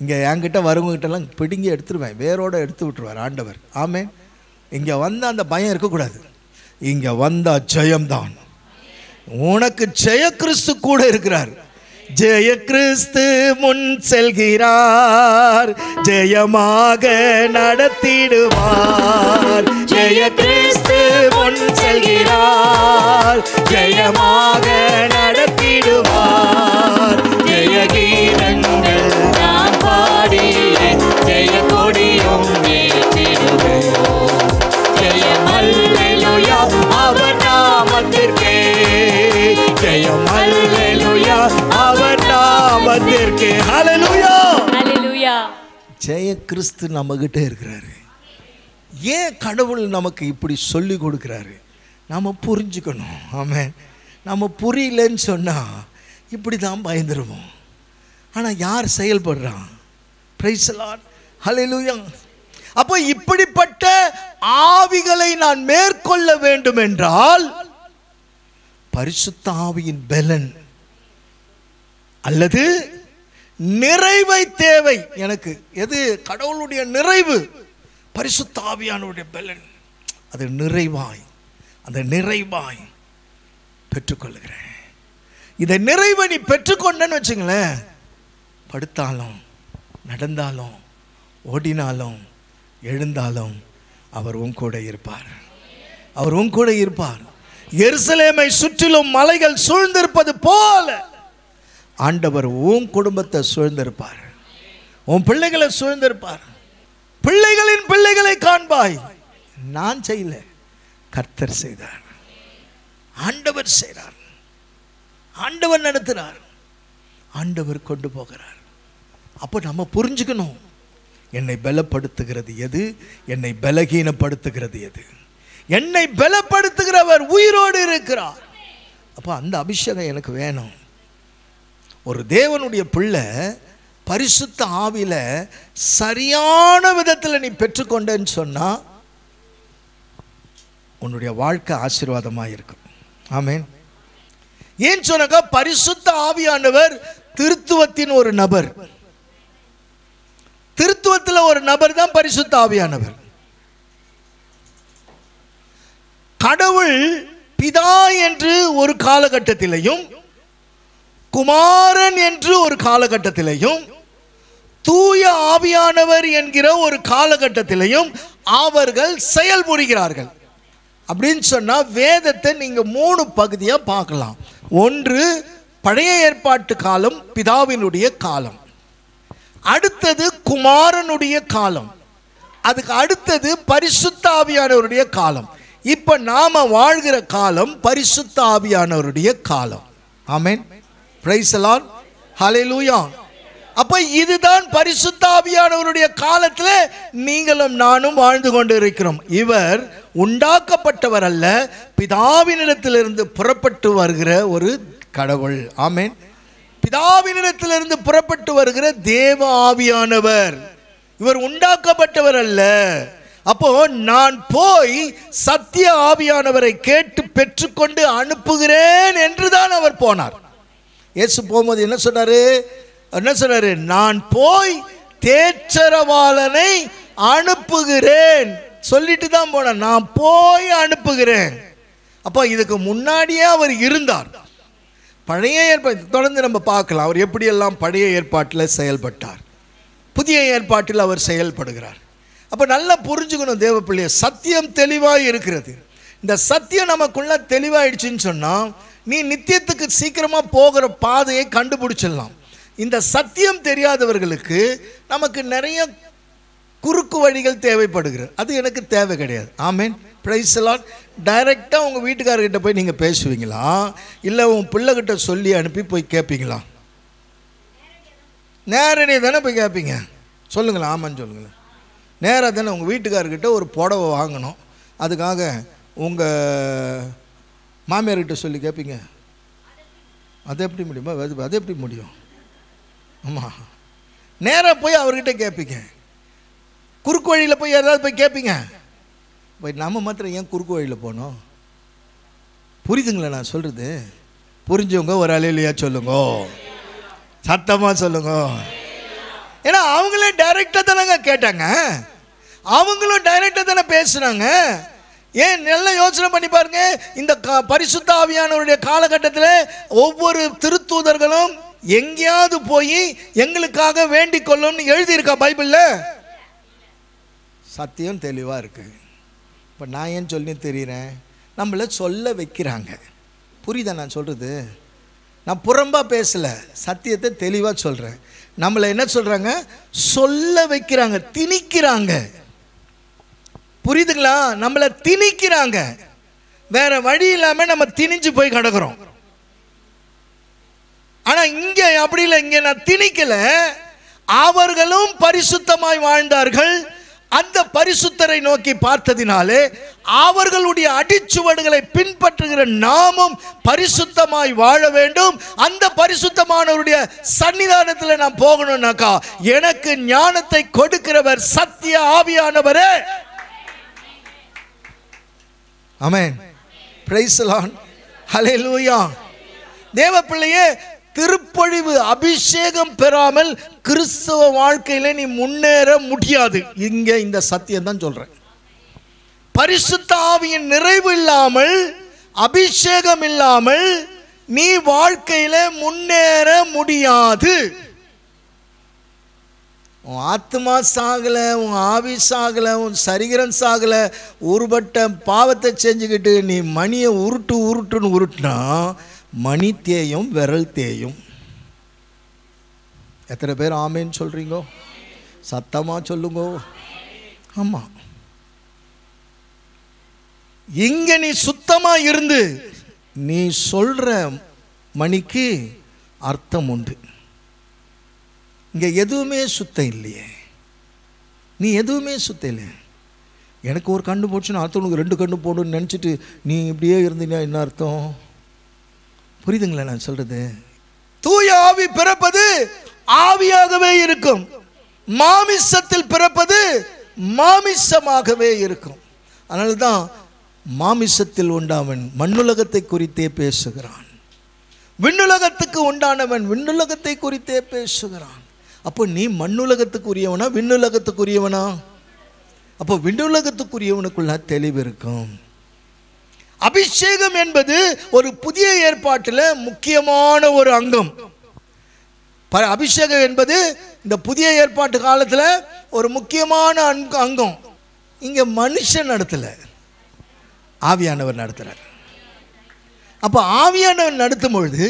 இங்க என்கிட்ட வரவங்கிட்ட எல்லாம் பிடுங்கி எடுத்துருவேன், வேரோட எடுத்து விட்டுருவார் ஆண்டவர். ஆமென். இங்க வந்தா அந்த பயம் இருக்கக்கூடாது. இங்க வந்தா ஜெயம்தான். உனக்கு ஜெய கிறிஸ்து கூட இருக்கிறார். ஜெய கிறிஸ்து முன் செல்கிறார், ஜெயமாக நடத்திடுவார். ஜெய கிறிஸ்து முன் செல்கிறார், ஜெயமாக நடத்திடுவார். ஜெய கீதங்கள் நான் பாடினேன், ஜெய கொடியும் ஏற்றிடுவோம். ஜெயம் அல்லேலூயா அவர் நாமத்திற்கே, ஜெயம் அல்லேலூயா அவர் நாமத்திற்கே. ஹல்லேலூயா, ஹல்லேலூயா. ஜெய கிறிஸ்து நம்ம கிட்ட இருக்கிறாரு. ஏன் கடவுள் நமக்கு இப்படி சொல்லி கொடுக்கிறாரு? நாம புரிஞ்சுக்கணும். ஆமென். நம்ம புரியலன்னு சொன்னா இப்படி தான் பயந்துருவோம். ஆனா யார் செயல்படுறான்? பிரைஸ் தி லார்ட், ஹல்லேலூயா. அப்போ இப்படிப்பட்ட ஆவிகளை நான் மேற்கொள்ள வேண்டும் என்றால் பரிசுத்த ஆவியின் பலன் அல்லது நிறைவை தேவை எனக்கு. எது? கடவுளுடைய நிறைவு, பரிசுத்த ஆவியானுடைய பலன். அது நிறைவாய், அந்த நிறைவாய் பெற்றுக்கொள்கிறேன். இதை நிறைவை நீ பெற்றுக்கொண்டன்னு வச்சுங்களேன், படுத்தாலும் நடந்தாலும் ஓடினாலும் எழுந்தாலும் அவர் உன் கூட இருப்பார். அவர் உன் கூட இருப்பார். எருசலேமை சுற்றிலும் மலைகள் சூழ்ந்திருப்பது போல ஆண்டவர் உன் குடும்பத்தை சூழ்ந்திருப்பார், உன் பிள்ளைகளை சூழ்ந்திருப்பார். பிள்ளைகளின் பிள்ளைகளை காண்பாய். நான் செய்யல, கர்த்தர் செய்தார். ஆண்டவர் செய்கிறார், ஆண்டவர் நடத்துகிறார், ஆண்டவர் கொண்டு போகிறார். அப்போ நம்ம புரிஞ்சுக்கணும், என்னை பலப்படுத்துகிறது எது, என்னை பலகீனப்படுத்துகிறது எது. என்னை பலப்படுத்துகிறவர் உயிரோடு இருக்கிறார். அப்போ அந்த அபிஷேகம் எனக்கு வேணும். ஒரு தேவனுடைய பிள்ளை பரிசுத்த ஆவியில சரியான விதத்தில் நீ பெற்றுக்கொண்டேன்னு சொன்னா உன்னுடைய வாழ்க்கை ஆசீர்வாதமாக இருக்கும். ஆமென். ஏன் சொன்னாக்கா, பரிசுத்த ஆவியானவர் திருத்துவத்தின் ஒரு நபர். திருத்துவத்தில் ஒரு நபர் தான் பரிசுத்த ஆவியானவர். கடவுள் பிதா என்று ஒரு காலகட்டத்திலையும், குமாரன் என்று ஒரு காலகட்டத்திலையும், தூய ஆவியானவர் என்கிற ஒரு காலகட்டத்திலையும் அவர்கள் செயல்புரிகிறார்கள். அப்படின்னு சொன்னா வேதத்தை நீங்க 3 பகுதியா பார்க்கலாம். ஒன்று பழைய ஏற்பாட்டு காலம், பிதாவினுடைய காலம். அடுத்தது குமாரனுடைய காலம். அதுக்கு அடுத்தது பரிசுத்த ஆவியானவருடைய காலம். இப்ப நாம வாழ்கிற காலம் பரிசுத்த ஆவியானவருடைய காலம். ஆமென். பிரைஸ் தி லார்ட், ஹல்லேலூயா. அப்ப இதுதான் பரிசுத்த ஆவியானவருடைய காலத்துல நீங்களும் நானும் வாழ்ந்து கொண்டு இருக்கிறோம். இவர் உண்டாக்கப்பட்டவர் அல்ல, பிதாவினிடத்திலிருந்து புறப்பட்டு வருகிற ஒரு கடவுள். ஆமென். பிதாவினிடத்திலிருந்து புறப்பட்டு வருகிற தேவ ஆவியானவர். இவர் உண்டாக்கப்பட்டவர் அல்ல. அப்போ நான் போய் சத்திய ஆவியானவரை கேட்டு பெற்றுக்கொண்டு அனுப்புகிறேன் என்றுதான் அவர் போனார். இயேசு போகும்போது என்ன சொன்னாரு? நான் போய் தேற்றரவாளனை அனுப்புகிறேன் சொல்லிட்டு தான் போனார். நான் போய் அனுப்புகிறேன். அப்போ இதுக்கு முன்னாடியே அவர் இருந்தார். பழைய ஏற்பாடு தொடர்ந்து நம்ம பார்க்கலாம் அவர் எப்படியெல்லாம் பழைய ஏற்பாட்டில் செயல்பட்டார், புதிய ஏற்பாட்டில் அவர் செயல்படுகிறார். அப்போ நல்லா புரிஞ்சுக்கணும் தேவ பிள்ளைய, சத்தியம் தெளிவாக இருக்கிறது. இந்த சத்தியம் நமக்குள்ள தெளிவாயிடுச்சுன்னு சொன்னால் நீ நித்தியத்துக்கு சீக்கிரமாக போகிற பாதையை கண்டுபிடிச்சிடலாம். இந்த சத்தியம் தெரியாதவர்களுக்கு நமக்கு நிறைய குறுக்கு வழிகள் தேவைப்படுகிறது. அது எனக்கு தேவை கிடையாது. ஆமேன், பிரைஸ் தி லார்ட். டைரெக்டாக உங்கள் வீட்டுக்காரர்கிட்ட போய் நீங்கள் பேசுவீங்களா, இல்லை உங்கள் பிள்ளைகிட்ட சொல்லி அனுப்பி போய் கேட்பீங்களா? நேரடியாக தானே போய் கேட்பீங்க. சொல்லுங்களேன், ஆமான்னு சொல்லுங்களேன். நேராக தானே உங்கள் வீட்டுக்காரர்கிட்ட ஒரு புடவை வாங்கணும், அதுக்காக உங்கள் மாமியார்கிட்ட சொல்லி கேட்பீங்க. அது எப்படி முடியுமா? அது எப்படி முடியும்? ஆமாம், நேராக போய் அவர்கிட்ட கேட்பீங்க. குறுக்கு வழியில் போய் ஏதாவது போய் கேட்பீங்க. போய் நம்ம மாத்திரம் ஏன் குறுக்கு வழியில் போனோம்? புரியுதுங்களா நான் சொல்கிறது? புரிஞ்சவங்க ஒரு அலையிலையா சொல்லுங்க, சத்தமாக சொல்லுங்க. ஏன்னா அவங்களே டைரெக்டாக தானேங்க கேட்டாங்க, அவங்களும் டைரெக்டாக தானே பேசுகிறாங்க. ஏன் நல்லா யோசனை பண்ணி பாருங்க. இந்த பரிசுத்த ஆவியானவருடைய காலகட்டத்தில் ஒவ்வொரு திருத்தூதர்களும் எங்கேயாவது போய் எங்களுக்காக வேண்டிக் கொள்ளும்னு எழுதியிருக்கா பைபிளில்? சத்தியம் தெளிவாக இருக்குது. இப்போ நான் ஏன் சொல்லி தெரியுறேன், நம்மளை சொல்ல வைக்கிறாங்க. புரியுதா நான் சொல்கிறது? நான் புறம்பாக பேசலை, சத்தியத்தை தெளிவாக சொல்கிறேன். நம்மளை என்ன சொல்கிறாங்க? சொல்ல வைக்கிறாங்க, திணிக்கிறாங்க. புரியுதுங்களா? நம்மளை திணிக்கிறாங்க. வேற வழி இல்லாமல் நம்ம திணிஞ்சு போய் கிடக்கிறோம். ஆனால் இங்கே அப்படி இல்லை. இங்கே நான் திணிக்கலை. அவர்களும் பரிசுத்தமாய் வாழ்ந்தார்கள். அந்த பரிசுத்தரை நோக்கி பார்த்ததினாலே அவர்களுடைய அடிச்சுவடுகளை பின்பற்றுகிற நாமும் பரிசுத்தமாய் வாழ வேண்டும். அந்த பரிசுத்தமானவருடைய சன்னிதானத்தில் நான் போகணும்னாக்கா எனக்கு ஞானத்தை கொடுக்கிறவர் சத்திய ஆவியானவரே. ஆமென், பிரைஸ் தி லார்ட், ஹல்லேலூயா. தேவ பிள்ளையே, திருப்பொழிவு அபிஷேகம் பெறாமல் கிறிஸ்தவ வாழ்க்கையில நீ முன்னேற முடியாது. இங்க இந்த சத்தியம் தான் சொல்றேன். பரிசுத்த ஆவியின் நிறைவு இல்லாமல், அபிஷேகம் இல்லாமல் நீ வாழ்க்கையில முன்னேற முடியாது. உன் ஆத்மா சாகல, உன் ஆவி சாகல, உன் சரீரம் சாகல, ஒருபட்ட பாவத்தை செஞ்சுக்கிட்டு நீ மணியை உருட்டுன்னு உருட்டுனா மணி தேயும், விரல் தேயும். எத்தனை பேர் ஆமேன்னு சொல்றீங்க? சத்தமா சொல்லுங்க. ஆமா, இங்க நீ சுத்தமா இருந்து நீ சொல்ற மணிக்கு அர்த்தம் உண்டு. இங்க எதுவுமே சுத்தம் இல்லையே, நீ எதுவுமே சுத்தம் இல்லை. எனக்கு ஒரு கண்ணு போச்சுன்னா அடுத்தவனுக்கு 2 கண்ணு போடுன்னு நினச்சிட்டு நீ இப்படியே இருந்தீங்கன்னா என்ன அர்த்தம்? புரியுதுங்களா நான் சொல்றது? தூய ஆவி பிறப்பது ஆவியாகவே இருக்கும், மாமிசத்தில் பிறப்பது மாமிசமாகவே இருக்கும். அதனால தான் மாமிசத்தில் உண்டாவன் மண்ணுலகத்தை குறித்தே பேசுகிறான், விண்ணுலகத்துக்கு உண்டானவன் விண்ணுலகத்தை குறித்தே பேசுகிறான். அப்போ நீ மண்ணுலகத்துக்குரியவனா விண்ணுலகத்துக்குரியவனா? அப்போ விண்ணுலகத்துக்குரியவனுக்குள்ள தெளிவு இருக்கும். அபிஷேகம் என்பது ஒரு புதிய ஏற்பாட்டில் முக்கியமான ஒரு அங்கம். அபிஷேகம் என்பது இந்த புதிய ஏற்பாட்டு காலத்தில் ஒரு முக்கியமான அங்கம். இங்க மனுஷன் நடத்தல, ஆவியானவர் நடத்துறார். அப்போ ஆவியானவர் நடத்தும் பொழுது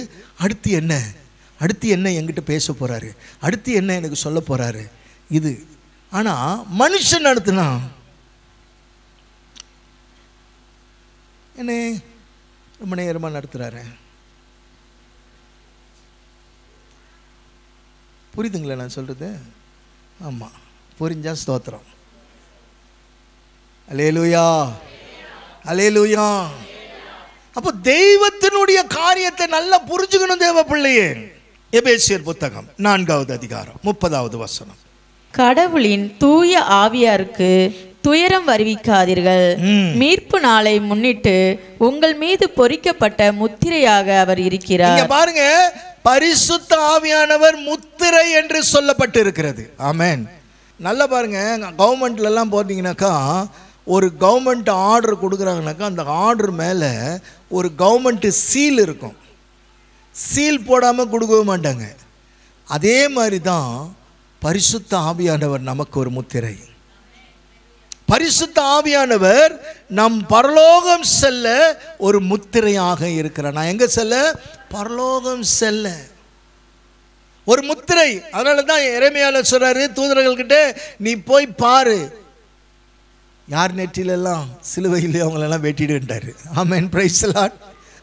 அடுத்து என்ன என்கிட்ட பேச போறாரு, அடுத்து என்ன எனக்கு சொல்ல போறாரு இது. ஆனா மனுஷன் நடத்தினா என்ன ரொம்ப நேரமா நடத்துறாரு. புரியுதுங்களா நான் சொல்றது? ஆமா, புரிஞ்சா ஸ்தோத்திரம். அல்லேலூயா, அல்லேலூயா. அப்போ தெய்வத்தினுடைய காரியத்தை நல்லா புரிஞ்சுக்கணும் தேவ பிள்ளையே. எபேசியர் புத்தகம் 4வது அதிகாரம் 30வது வசனம். கடவுளின் தூய ஆவியாருக்கு துயரம் வருவிக்காதீர்கள். மீட்பு நாளை முன்னிட்டு உங்கள் மீது பொறிக்கப்பட்ட முத்திரையாக அவர் இருக்கிறார். பாருங்க, பரிசுத்த ஆவியானவர் முத்திரை என்று சொல்லப்பட்டு இருக்கிறது. ஆமென். நல்லா பாருங்க, கவர்மெண்ட்ல எல்லாம் போட்டீங்கன்னாக்கா ஒரு கவர்மெண்ட் ஆர்டர் கொடுக்குறாங்கனாக்கா அந்த ஆர்டர் மேலே ஒரு கவர்மெண்ட் சீல் இருக்கும். சீல் போடாமல் கொடுக்கவே மாட்டாங்க. அதே மாதிரி தான் பரிசுத்த ஆவியானவர் நமக்கு ஒரு முத்திரை. பரிசுத்த ஆவியானவர் நம் பரலோகம் செல்ல ஒரு முத்திரையாக இருக்கிறார். நான் எங்கே செல்ல? பரலோகம் செல்ல ஒரு முத்திரை. அதனால தான் எரேமியாவில் சொல்றாரு தூதர்கள்கிட்ட, நீ போய் பாரு யார் நெற்றிலெல்லாம் சிலுவையில் அவங்களெல்லாம் வெட்டிடுன்றாரு. ஆமென், பிரைஸ் தி லார்ட்,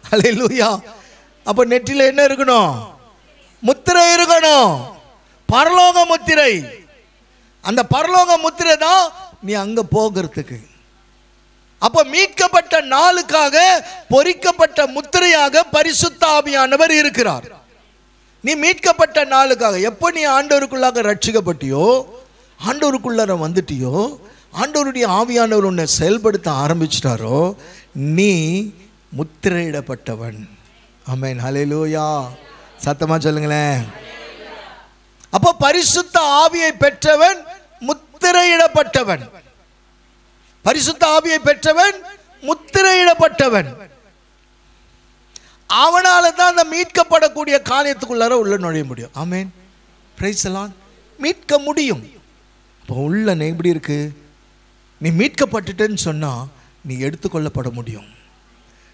ஹல்லேலூயா. அப்போ நெற்றியில் என்ன இருக்கணும்? முத்திரை இருக்கணும், பரலோக முத்திரை. அந்த பரலோக முத்திரை தான் நீ அங்க போகிறதுக்கு. அப்போ மீட்கப்பட்ட நாளுக்காக பொறிக்கப்பட்ட முத்திரையாக பரிசுத்த ஆவியானவர் இருக்கிறார். நீ மீட்கப்பட்ட நாளுக்காக எப்போ நீ ஆண்டவருக்குள்ளாக ரட்சிக்கப்பட்டியோ, ஆண்டவருக்குள்ளார வந்துட்டியோ, ஆண்டவருடைய ஆவியானவர் உன்னை செயல்படுத்த ஆரம்பிச்சிட்டாரோ, நீ முத்திரையிடப்பட்டவன். ஆமென், ஹல்லேலூயா. சத்தமா சொல்லுங்களேன். அப்போ பரிசுத்த ஆவியை பெற்றவன் முத்திரையிடப்பட்டவன். பரிசுத்த ஆவியை பெற்றவன் முத்திரையிடப்பட்டவன். அவனால தான் அந்த மீட்கப்படக்கூடிய காரியத்துக்குள்ளார உள்ள நுழைய முடியும். ஆமென், பிரைஸ் தி லார்ட். மீட்க முடியும். இப்போ உள்ள எப்படி இருக்கு? நீ மீட்கப்பட்டுட்டேன்னு சொன்னா நீ எடுத்துக்கொள்ளப்பட முடியும்.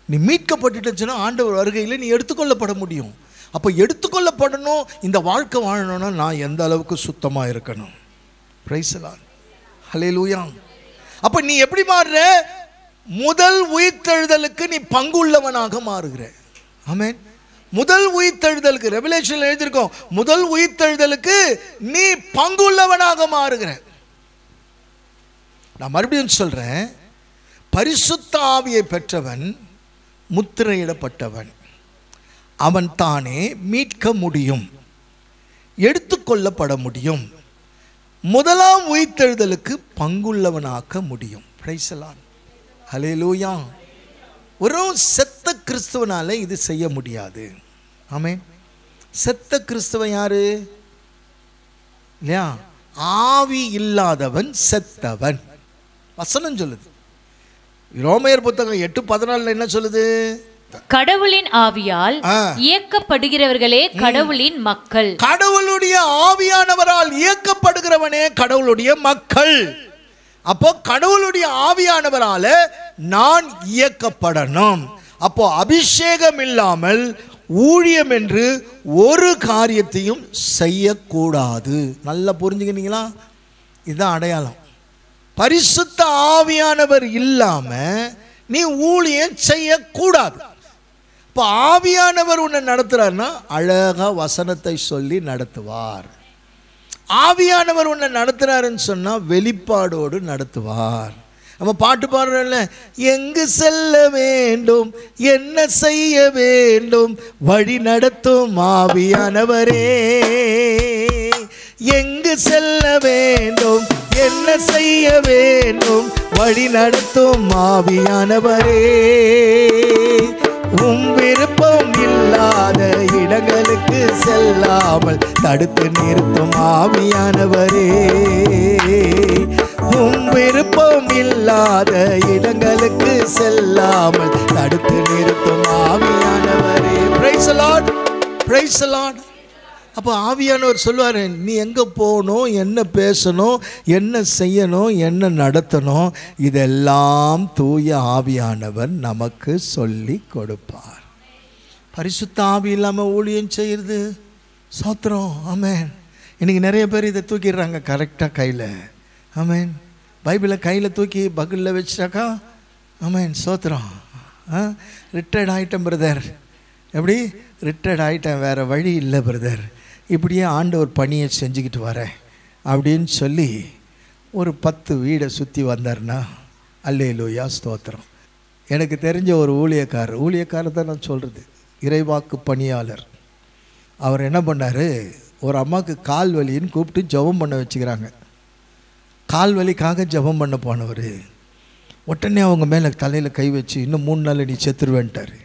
நீ மீட்கப்பட்டுட்டேன்னு சொன்னா ஆண்டவர் வருகையில் நீ எடுத்துக்கொள்ளப்பட முடியும். அப்போ எடுத்துக்கொள்ளப்படணும், இந்த வாழ்க்கை வாழணும்னா நான் எந்த அளவுக்கு சுத்தமாக இருக்கணும். பிரைஸ் தி லார்ட், ஹல்லேலூயா. அப்போ நீ எப்படி மாறுற? முதல் உயிர்த்தெழுதலுக்கு நீ பங்குள்ளவனாக மாறுகிற. ஆமென். முதல் உயிர்த்தெழுதலுக்கு ரெவலேஷன்ல எழுதியிருக்கோம், முதல் உயிர்த்தெழுதலுக்கு நீ பங்குள்ளவனாக மாறுகிற. நான் மறுபடியும் சொல்றேன், பரிசுத்த ஆவியை பெற்றவன் முத்திரையிடப்பட்டவன். அவன் தானே மீட்க முடியும், எடுத்துக்கொள்ளப்பட முடியும், முதலாம் உயிர்த்தெழுதலுக்கு பங்குள்ளவனாக்க முடியும். பிரைஸ் தி லார்ட், ஹல்லேலூயா. ஒரு செத்த கிறிஸ்துவனால இது செய்ய முடியாது. ஆமென். செத்த கிறிஸ்துவன் யாரு? இல்லையா? ஆவி இல்லாதவன் செத்தவன். வசனம் சொல்லுது. ரோமையர் புத்தகம் 8:14 என்ன சொல்லுது? கடவுளின் ஆவியால் இயக்கப்படுகிறவர்களே கடவுளின் மக்கள். கடவுளுடைய ஆவியானவரால் இயக்கப்படுகிறவனே கடவுளுடைய மக்கள். அப்போ கடவுளுடைய ஆவியானவரால நான் இயக்கப்படணும். அப்போ அபிஷேகம் இல்லாமல் ஊழியம் என்று ஒரு காரியத்தையும் செய்யக்கூடாது. நல்லா புரிஞ்சுக்கிட்டீங்களா? இதுதான் அடையாளம். பரிசுத்த ஆவியானவர் இல்லாம நீ ஊழியம் செய்யக்கூடாது. இப்போ ஆவியானவர் உன்னை நடத்துறாருன்னா அழகா வசனத்தை சொல்லி நடத்துவார். ஆவியானவர் உன்னை நடத்துறாருன்னு சொன்னா வெளிப்பாடோடு நடத்துவார். நம்ம பாட்டு பாடுறோம்ல, எங்கு செல்ல வேண்டும், என்ன செய்ய வேண்டும், வழி நடத்தும் ஆவியானவரே. எங்கு செல்ல வேண்டும், என்ன செய்ய வேண்டும், வழி நடத்தும் ஆவியானவரே. உம் விருப்பம் இல்லாத இடங்களுக்கு செல்லாமல் தடுத்து நிறுத்தும் ஆவியானவரே. உம் விருப்பம் இல்லாத இடங்களுக்கு செல்லாமல் தடுத்து நிறுத்தும் ஆவியானவரே. Price the Lord, price the Lord. அப்போ ஆவியானவர் சொல்லுவார், நீ எங்கே போகணும், என்ன பேசணும், என்ன செய்யணும், என்ன நடத்தணும், இதெல்லாம் தூய ஆவியானவர் நமக்கு சொல்லி கொடுப்பார். பரிசுத்த ஆவி இல்லாமல் ஊழியம் செய்கிறது சோத்திரம். ஆமென். இன்றைக்கி நிறைய பேர் இதை தூக்கிடுறாங்க கரெக்டாக கையில். ஆமென். பைபிளை கையில் தூக்கி பகிலில் வச்சிட்டாக்கா ஆமென், சோத்திரம். ரிட்டையர்ட் ஆகிட்டேன் பிரதர். எப்படி ரிட்டையர்ட் ஆகிட்டேன், வேறு வழி இல்லை பிரதர், இப்படியே ஆண்டவர் பணியை செஞ்சுக்கிட்டு வரேன் அப்படின்னு சொல்லி ஒரு 10 வீடை சுற்றி வந்தார்னா அல்லேலூயா, ஸ்தோத்திரம். எனக்கு தெரிஞ்ச ஒரு ஊழியக்காரர் தான் நான் சொல்கிறது, இறைவாக்கு பணியாளர். அவர் என்ன பண்ணார், ஒரு அம்மாவுக்கு கால் வலின்னு கூப்பிட்டு ஜெபம் பண்ண வச்சுக்கிறாங்க. கால் வலிக்காக ஜெபம் பண்ண போனவர் உடனே அவங்க மேலே தலையில் கை வச்சு இன்னும் 3 நாள் நீ செத்துருவேன்ட்டார்.